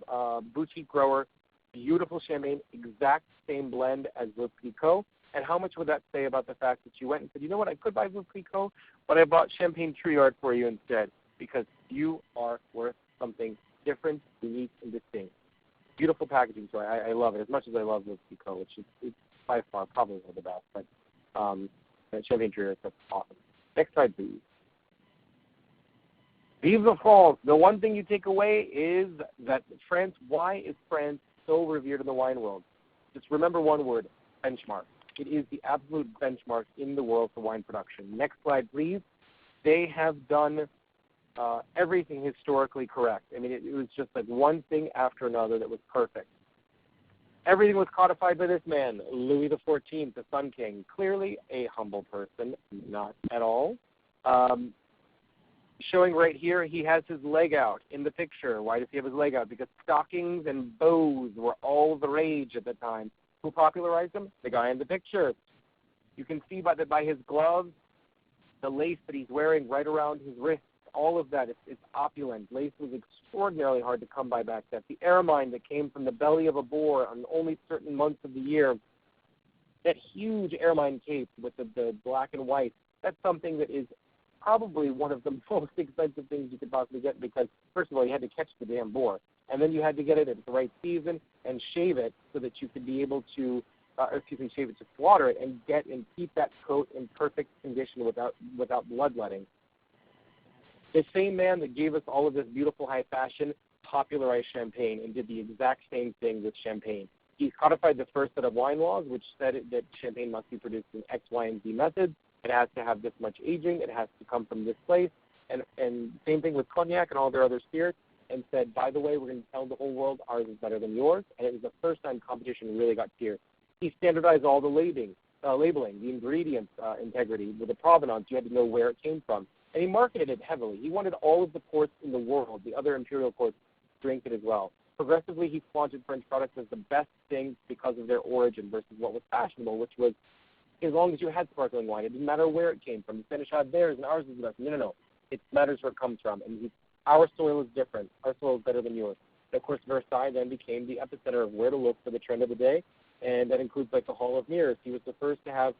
Speaker 1: boutique grower, beautiful champagne, exact same blend as Veuve Clicquot. And how much would that say about the fact that you went and said, you know what, I could buy Veuve Clicquot, but I bought Champagne Triard for you instead, because you are worth something different, unique, and distinct. Beautiful packaging, so I love it as much as I love Veuve Clicquot, which is by far probably one of the best. But Champagne Triard, that's awesome. Next slide, please. Vive la France. The one thing you take away is that France, why is France so revered in the wine world? Just remember one word, benchmark. It is the absolute benchmark in the world for wine production. Next slide, please. They have done everything historically correct. I mean, it was just like one thing after another that was perfect. Everything was codified by this man, Louis XIV, the Sun King. Clearly a humble person, not at all. Showing right here, he has his leg out in the picture. Why does he have his leg out? Because stockings and bows were all the rage at the time. Who popularized them? The guy in the picture. You can see by his gloves, the lace that he's wearing right around his wrist, all of that, it's opulent. Lace was extraordinarily hard to come by back then. The ermine that came from the belly of a boar on only certain months of the year, that huge ermine cape with the black and white, that's something that is probably one of the most expensive things you could possibly get, because, first of all, you had to catch the damn boar, and then you had to get it at the right season and shave it so that you could be able to, shave it, to slaughter it and keep that coat in perfect condition without bloodletting. The same man that gave us all of this beautiful high fashion popularized champagne and did the exact same thing with champagne. He codified the first set of wine laws, which said that champagne must be produced in X, Y, and Z methods. It has to have this much aging. It has to come from this place. And same thing with cognac and all their other spirits, and said, by the way, we're going to tell the whole world ours is better than yours. And it was the first time competition really got fierce. He standardized all the labeling, the ingredients integrity, with the provenance. You had to know where it came from. And he marketed it heavily. He wanted all of the courts in the world, the other imperial courts, to drink it as well. Progressively, he flaunted French products as the best thing because of their origin versus what was fashionable, which was as long as you had sparkling wine, it didn't matter where it came from. The Spanish had theirs, and ours is the best. No. It matters where it comes from. And our soil is different. Our soil is better than yours. And, of course, Versailles then became the epicenter of where to look for the trend of the day, and that includes, like, the Hall of Mirrors. He was the first to have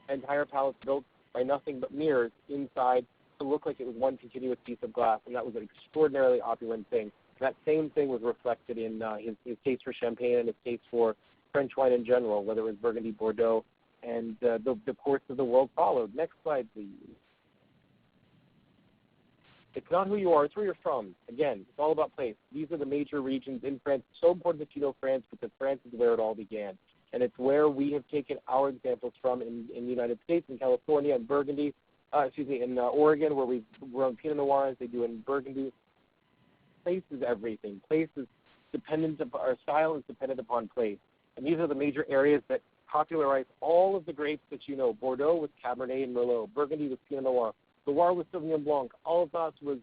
Speaker 1: entire palace built by nothing but mirrors inside to look like it was one continuous piece of glass, and that was an extraordinarily opulent thing. That same thing was reflected in his taste for champagne and his taste for French wine in general, whether it was Burgundy, Bordeaux, and the courts of the world followed. Next slide, please. It's not who you are, it's where you're from. Again, it's all about place. These are the major regions in France. It's so important that you know France because France is where it all began. And it's where we have taken our examples from in the United States, in California, in Burgundy, in Oregon, where we've grown Pinot Noir as they do in Burgundy. Place is everything. Place is dependent upon, our style is dependent upon place. And these are the major areas that popularize all of the grapes that you know. Bordeaux with Cabernet and Merlot. Burgundy with Pinot Noir. Loire with Sauvignon Blanc. Alsace was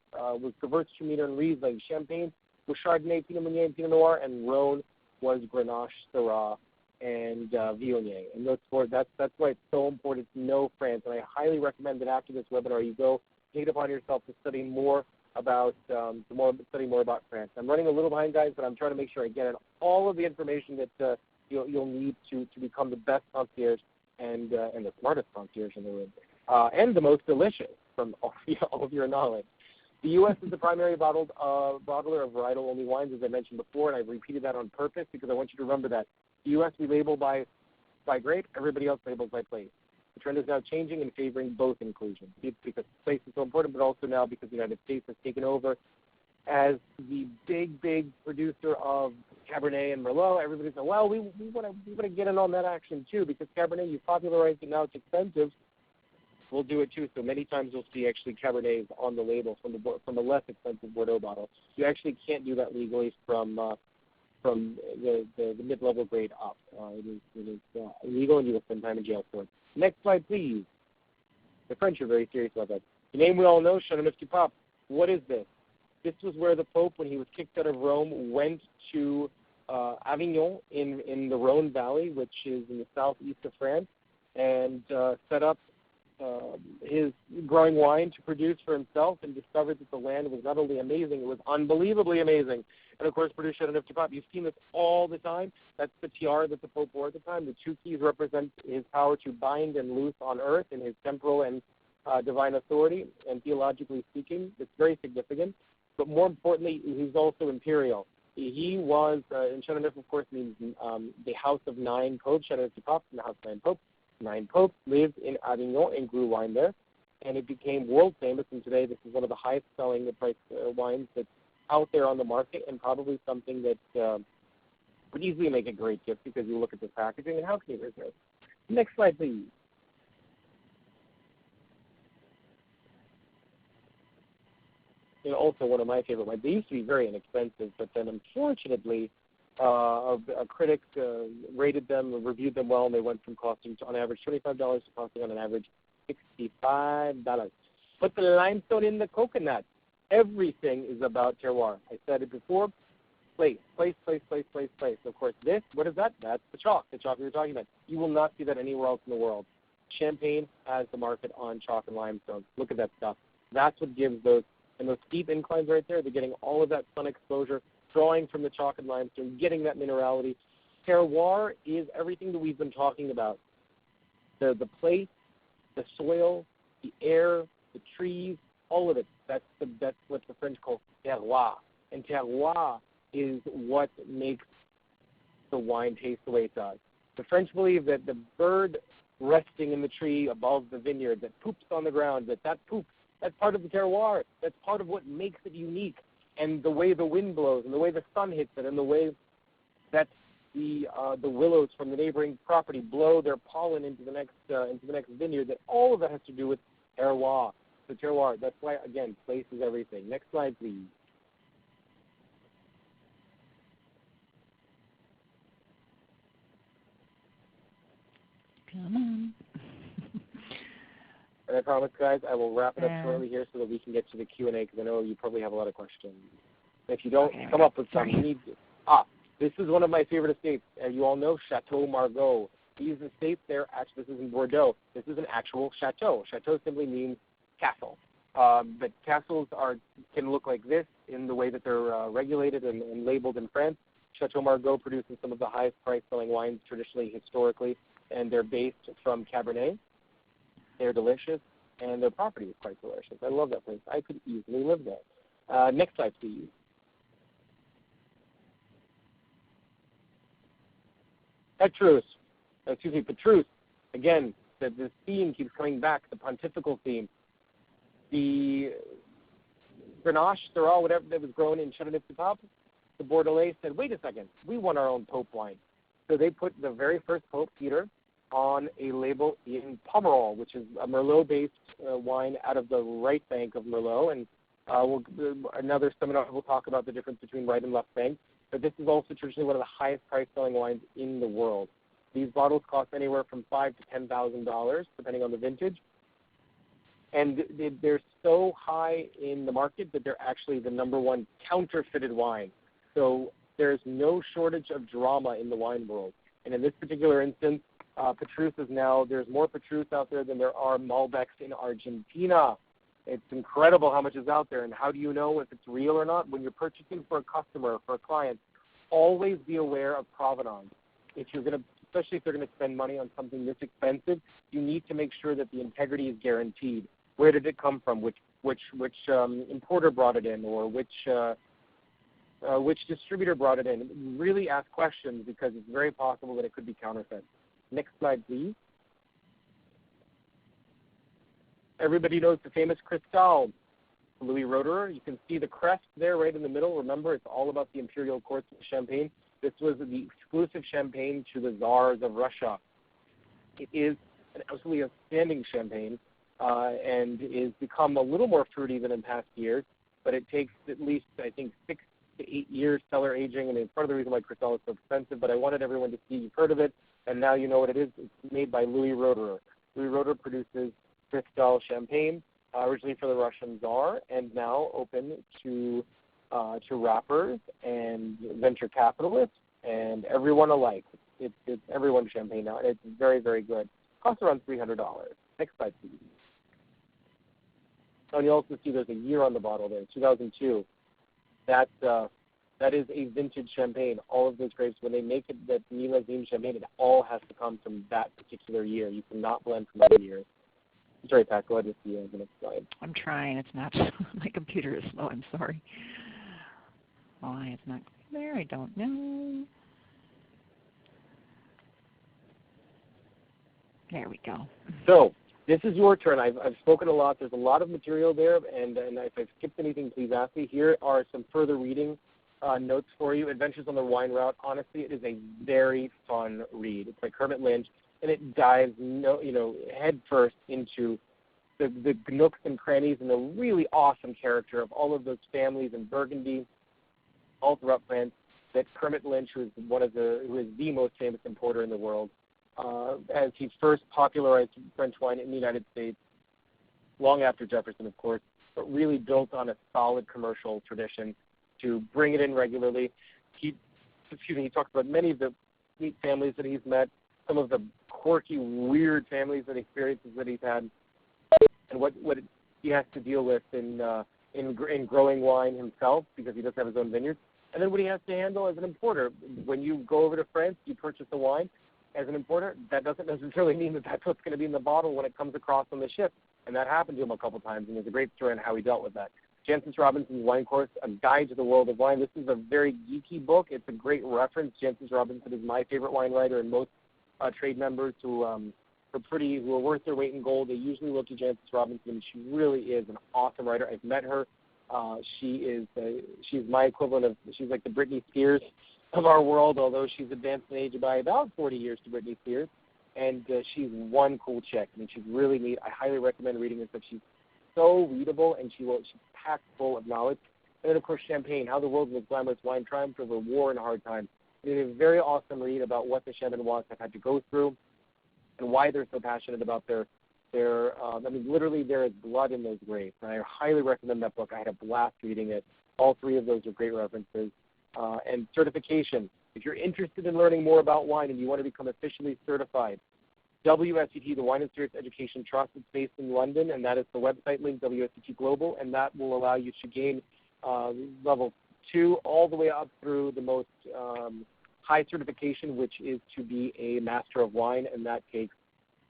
Speaker 1: Gewürztraminer and Riesling. Champagne was Chardonnay, Pinot Meunier, and Pinot Noir. And Rhone was Grenache, Syrah, and Viognier. And that's why it's so important to know France. And I highly recommend that after this webinar, you go take it upon yourself to study more about France. I'm running a little behind, guys, but I'm trying to make sure I get in all of the information that you'll need to become the best concierge and the smartest concierge in the room, and the most delicious from all of your knowledge. The U.S. is the primary bottler of varietal-only wines, as I mentioned before, and I've repeated that on purpose because I want you to remember that. The U.S. we label by grape, everybody else labels by place. The trend is now changing and favoring both inclusions. It's because place is so important, but also now because the United States has taken over as the big producer of Cabernet and Merlot. Everybody's saying, well, we want to get in on that action too because Cabernet, you popularized it, now it's expensive. We'll do it too. So many times you'll see actually Cabernets on the label from the less expensive Bordeaux bottle. You actually can't do that legally from the mid-level grade up. It is illegal, and you will spend time in jail for it. Next slide, please. The French are very serious about that. The name we all know, Chateauneuf du Pape. What is this? This was where the Pope, when he was kicked out of Rome, went to Avignon in the Rhone Valley, which is in the southeast of France, and set up his growing wine to produce for himself, and discovered that the land was not only amazing, it was unbelievably amazing. And, of course, produced Chateauneuf du Pape. You've seen this all the time. That's the tiara that the Pope wore at the time. The two keys represent his power to bind and loose on earth in his temporal and divine authority, and theologically speaking, it's very significant. But more importantly, he's also imperial. He was, and Chateauneuf, of course, means the house of nine popes, Chateauneuf du Pape, the house of nine popes. 9 popes lived in Avignon and grew wine there, and it became world famous. And today, this is one of the highest selling price wines that's out there on the market, and probably something that would easily make a great gift because you look at the packaging and how can you resist? Next slide, please. And also one of my favorite wines. They used to be very inexpensive, but then unfortunately, a critic rated them, reviewed them well, and they went from costing on average $25 to costing on an average $65. Put the limestone in the coconut. Everything is about terroir. I said it before. Place. Of course, this, what is that? That's the chalk we were talking about. You will not see that anywhere else in the world. Champagne has the market on chalk and limestone. Look at that stuff. That's what gives those steep inclines right there. They're getting all of that sun exposure, drawing from the chalk and limestone, getting that minerality. Terroir is everything that we've been talking about. The place, the soil, the air, the trees, all of it. That's what the French call terroir. And terroir is what makes the wine taste the way it does. The French believe that the bird resting in the tree above the vineyard that poops on the ground, that poop, that's part of the terroir. That's part of what makes it unique. and the way the wind blows, and the way the sun hits it, and the way that the willows from the neighboring property blow their pollen into the next vineyard. That all of that has to do with terroir. The terroir. That's why, again, place is everything. Next slide, please.
Speaker 2: Come on.
Speaker 1: And I promise, guys, I will wrap it up shortly here so that we can get to the Q&A, because I know you probably have a lot of questions. If you don't come up with some, you need to. This is one of my favorite estates. You all know Chateau Margaux. These estates, this is in Bordeaux. This is an actual chateau. Chateau simply means castle. But castles can look like this in the way that they're regulated and labeled in France. Chateau Margaux produces some of the highest price-selling wines traditionally, historically, and they're based from Cabernet. They're delicious, and their property is quite delicious. I love that place. I could easily live there. Next slide, please. Petrus. Again, the theme keeps coming back, the pontifical theme. The Grenache, Syrah, whatever that was grown in Châteauneuf-du-Pape, the Bordelais said, wait a second, we want our own Pope wine. So they put the very first Pope, Peter, on a label in Pomerol, which is a Merlot-based wine out of the right bank of Merlot. And another seminar we'll talk about the difference between right and left bank. But this is also traditionally one of the highest price-selling wines in the world. These bottles cost anywhere from $5,000 to $10,000, depending on the vintage. And they're so high in the market that they're actually the number one counterfeited wine. So there's no shortage of drama in the wine world. And in this particular instance, Petrus is now, there's more Petrus out there than there are Malbecs in Argentina. It's incredible how much is out there, and how do you know if it's real or not? When you're purchasing for a customer, for a client, always be aware of provenance. Especially if they're going to spend money on something this expensive, you need to make sure that the integrity is guaranteed. Where did it come from? Which importer brought it in, or which distributor brought it in? Really ask questions, because it's very possible that it could be counterfeit. Next slide, please. Everybody knows the famous Cristal, Louis Roederer. You can see the crest there right in the middle. Remember, it's all about the imperial courts of Champagne. This was the exclusive champagne to the czars of Russia. It is an absolutely outstanding champagne, and is become a little more fruity than in past years, but it takes at least, I think, 6 to 8 years cellar aging, and it's part of the reason why Cristal is so expensive, but I wanted everyone to see. You've heard of it, and now you know what it is. It's made by Louis Roederer. Louis Roederer produces Cristal champagne, originally for the Russian Tsar, and now open to rappers and venture capitalists and everyone alike. It's everyone's champagne now, and it's very, very good. Costs around $300. Next slide, please. And you also see there's a year on the bottle there, 2002. That is a vintage champagne. All of those grapes, when they make it, that millésime champagne, it all has to come from that particular year. You cannot blend from other years. Sorry, Pat, go ahead with the next slide.
Speaker 2: I'm trying. It's not. My computer is slow. I'm sorry. Why it's not there, I don't know. There we go.
Speaker 1: So this is your turn. I've spoken a lot. There's a lot of material there, and if I've skipped anything, please ask me. Here are some further reading notes for you. Adventures on the Wine Route. Honestly, it is a very fun read. It's by Kermit Lynch, and it dives head first into the nooks and crannies and the really awesome character of all of those families in Burgundy, all throughout France, that Kermit Lynch, who is the most famous importer in the world, as he first popularized French wine in the United States, long after Jefferson, of course, but really built on a solid commercial tradition to bring it in regularly. He talked about many of the neat families that he's met, some of the quirky, weird families and experiences that he's had, and what he has to deal with in growing wine himself, because he does have his own vineyards, and then what he has to handle as an importer. When you go over to France, you purchase a wine as an importer. That doesn't necessarily mean that that's what's going to be in the bottle when it comes across on the ship, and that happened to him a couple times, and there's a great story on how he dealt with that. Jancis Robinson's Wine Course, A Guide to the World of Wine. This is a very geeky book. It's a great reference. Jancis Robinson is my favorite wine writer, and most trade members who are worth their weight in gold, they usually look to Jancis Robinson. She really is an awesome writer. I've met her. She's my equivalent of, she's like the Britney Spears of our world, although she's advanced in age by about 40 years to Britney Spears. And she's one cool chick. I mean, she's really neat. I highly recommend reading her stuff. She's so readable, and she's packed full of knowledge. And then, of course, Champagne, How the World's Most Glamorous Wine Triumphed Over War and Hard Times. It is a very awesome read about what the Champenois have had to go through and why they're so passionate about their I mean, literally there is blood in those grapes. And I highly recommend that book. I had a blast reading it. All three of those are great references. And certification. If you're interested in learning more about wine and you want to become officially certified, WSET, the Wine and Spirits Education Trust, is based in London, and that is the website link, WSET Global, and that will allow you to gain level 2 all the way up through the most high certification, which is to be a Master of Wine, and that takes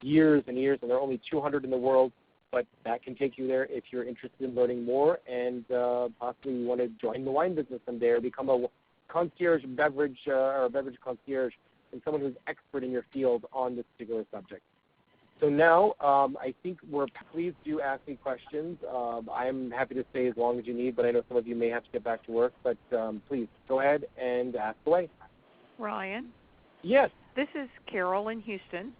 Speaker 1: years and years, and there are only 200 in the world, but that can take you there if you're interested in learning more and possibly you want to join the wine business someday or become a concierge beverage or a beverage concierge and someone who's expert in your field on this particular subject. So now I think please do ask me questions. I'm happy to stay as long as you need, but I know some of you may have to get back to work, but please go ahead and ask away.
Speaker 3: Ryan?
Speaker 1: Yes?
Speaker 3: This is Carol in Houston.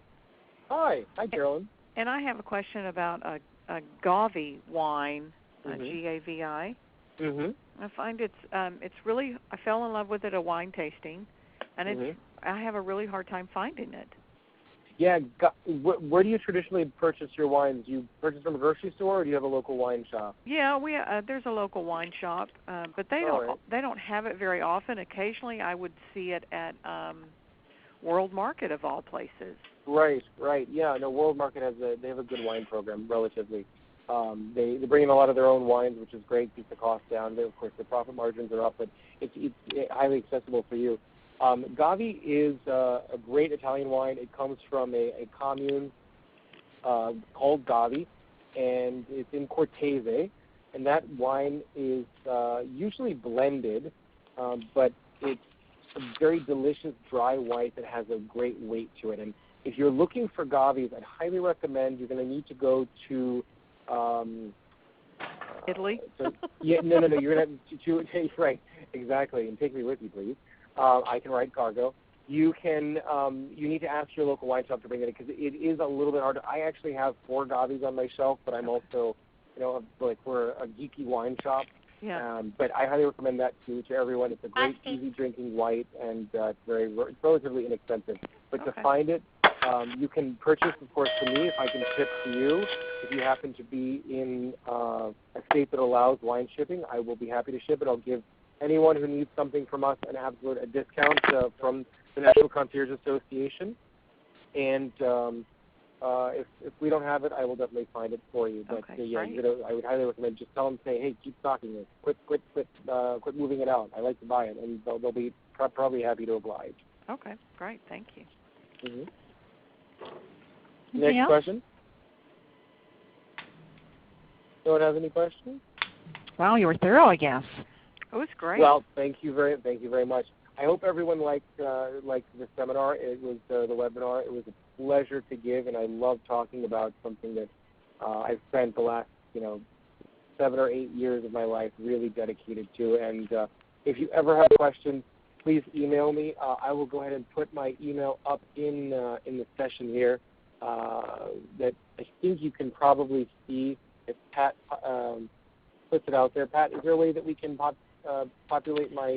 Speaker 1: Hi, Carolyn.
Speaker 3: And I have a question about a Gavi wine, G-A-V-I. I find it's really, I fell in love with it at wine tasting, and I have a really hard time finding it.
Speaker 1: Yeah, where do you traditionally purchase your wines? Do you purchase from a grocery store, or do you have a local wine shop?
Speaker 3: Yeah, there's a local wine shop, but they don't have it very often. Occasionally, I would see it at World Market of all places. Right.
Speaker 1: Yeah, no, World Market they have a good wine program relatively. They bring in a lot of their own wines, which is great, keep the cost down. Of course, the profit margins are up, but it's highly accessible for you. Gavi is a great Italian wine. It comes from a commune called Gavi, and it's in Cortese. And that wine is usually blended, but it's a very delicious dry white that has a great weight to it. And if you're looking for Gavis, I'd highly recommend you're going to need to go to
Speaker 3: Italy?
Speaker 1: No. You're going to right, exactly. And take me with you, please. I can ride cargo. You need to ask your local wine shop to bring it in because it is a little bit hard. I actually have 4 Gavis on my shelf, but I'm also, we're a geeky wine shop.
Speaker 3: Yeah.
Speaker 1: But I highly recommend that to everyone. It's a great, easy drinking white, and it's relatively inexpensive. But to find it, you can purchase, of course, from me if I can ship to you. If you happen to be in a state that allows wine shipping, I will be happy to ship it. I'll give anyone who needs something from us a discount from the National Concierge Association. And if we don't have it, I will definitely find it for you. But I would highly recommend just tell them, say, hey, keep stocking this. Quit moving it out. I like to buy it, and they'll be probably happy to oblige.
Speaker 3: Okay, great. Thank you.
Speaker 1: Next question. No one has any questions?
Speaker 2: Wow, you were thorough, I guess.
Speaker 3: It was great.
Speaker 1: Well, thank you very much. I hope everyone liked the seminar. It was the webinar. It was a pleasure to give, and I love talking about something that I've spent the last 7 or 8 years of my life really dedicated to. And if you ever have questions, please email me. I will go ahead and put my email up in the session here. That I think you can probably see if Pat puts it out there. Pat, is there a way that we can populate my?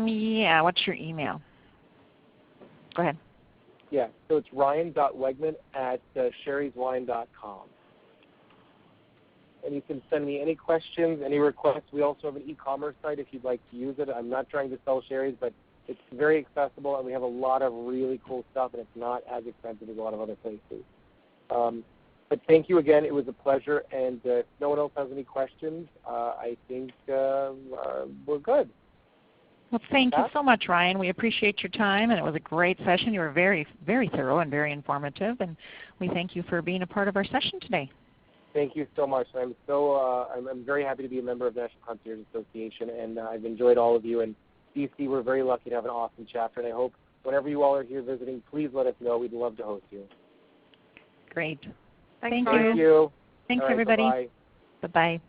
Speaker 2: Yeah. What's your email? Go ahead.
Speaker 1: Yeah. So it's ryan.wegman@sherryswine.com. And you can send me any questions, any requests. We also have an e-commerce site if you'd like to use it. I'm not trying to sell sherries, but it's very accessible, and we have a lot of really cool stuff, and it's not as expensive as a lot of other places. But thank you again. It was a pleasure. And if no one else has any questions, I think we're good.
Speaker 2: Well, thank you so much, Ryan. We appreciate your time, and it was a great session. You were very, very thorough and very informative, and we thank you for being a part of our session today.
Speaker 1: Thank you so much. I'm very happy to be a member of the National Concierge Association, and I've enjoyed all of you. And DC, we're very lucky to have an awesome chapter, and I hope whenever you all are here visiting, please let us know. We'd love to host you.
Speaker 2: Great.
Speaker 3: Thank
Speaker 1: you.
Speaker 2: Thanks,
Speaker 1: right,
Speaker 2: everybody.
Speaker 1: bye-bye.
Speaker 2: Bye-bye.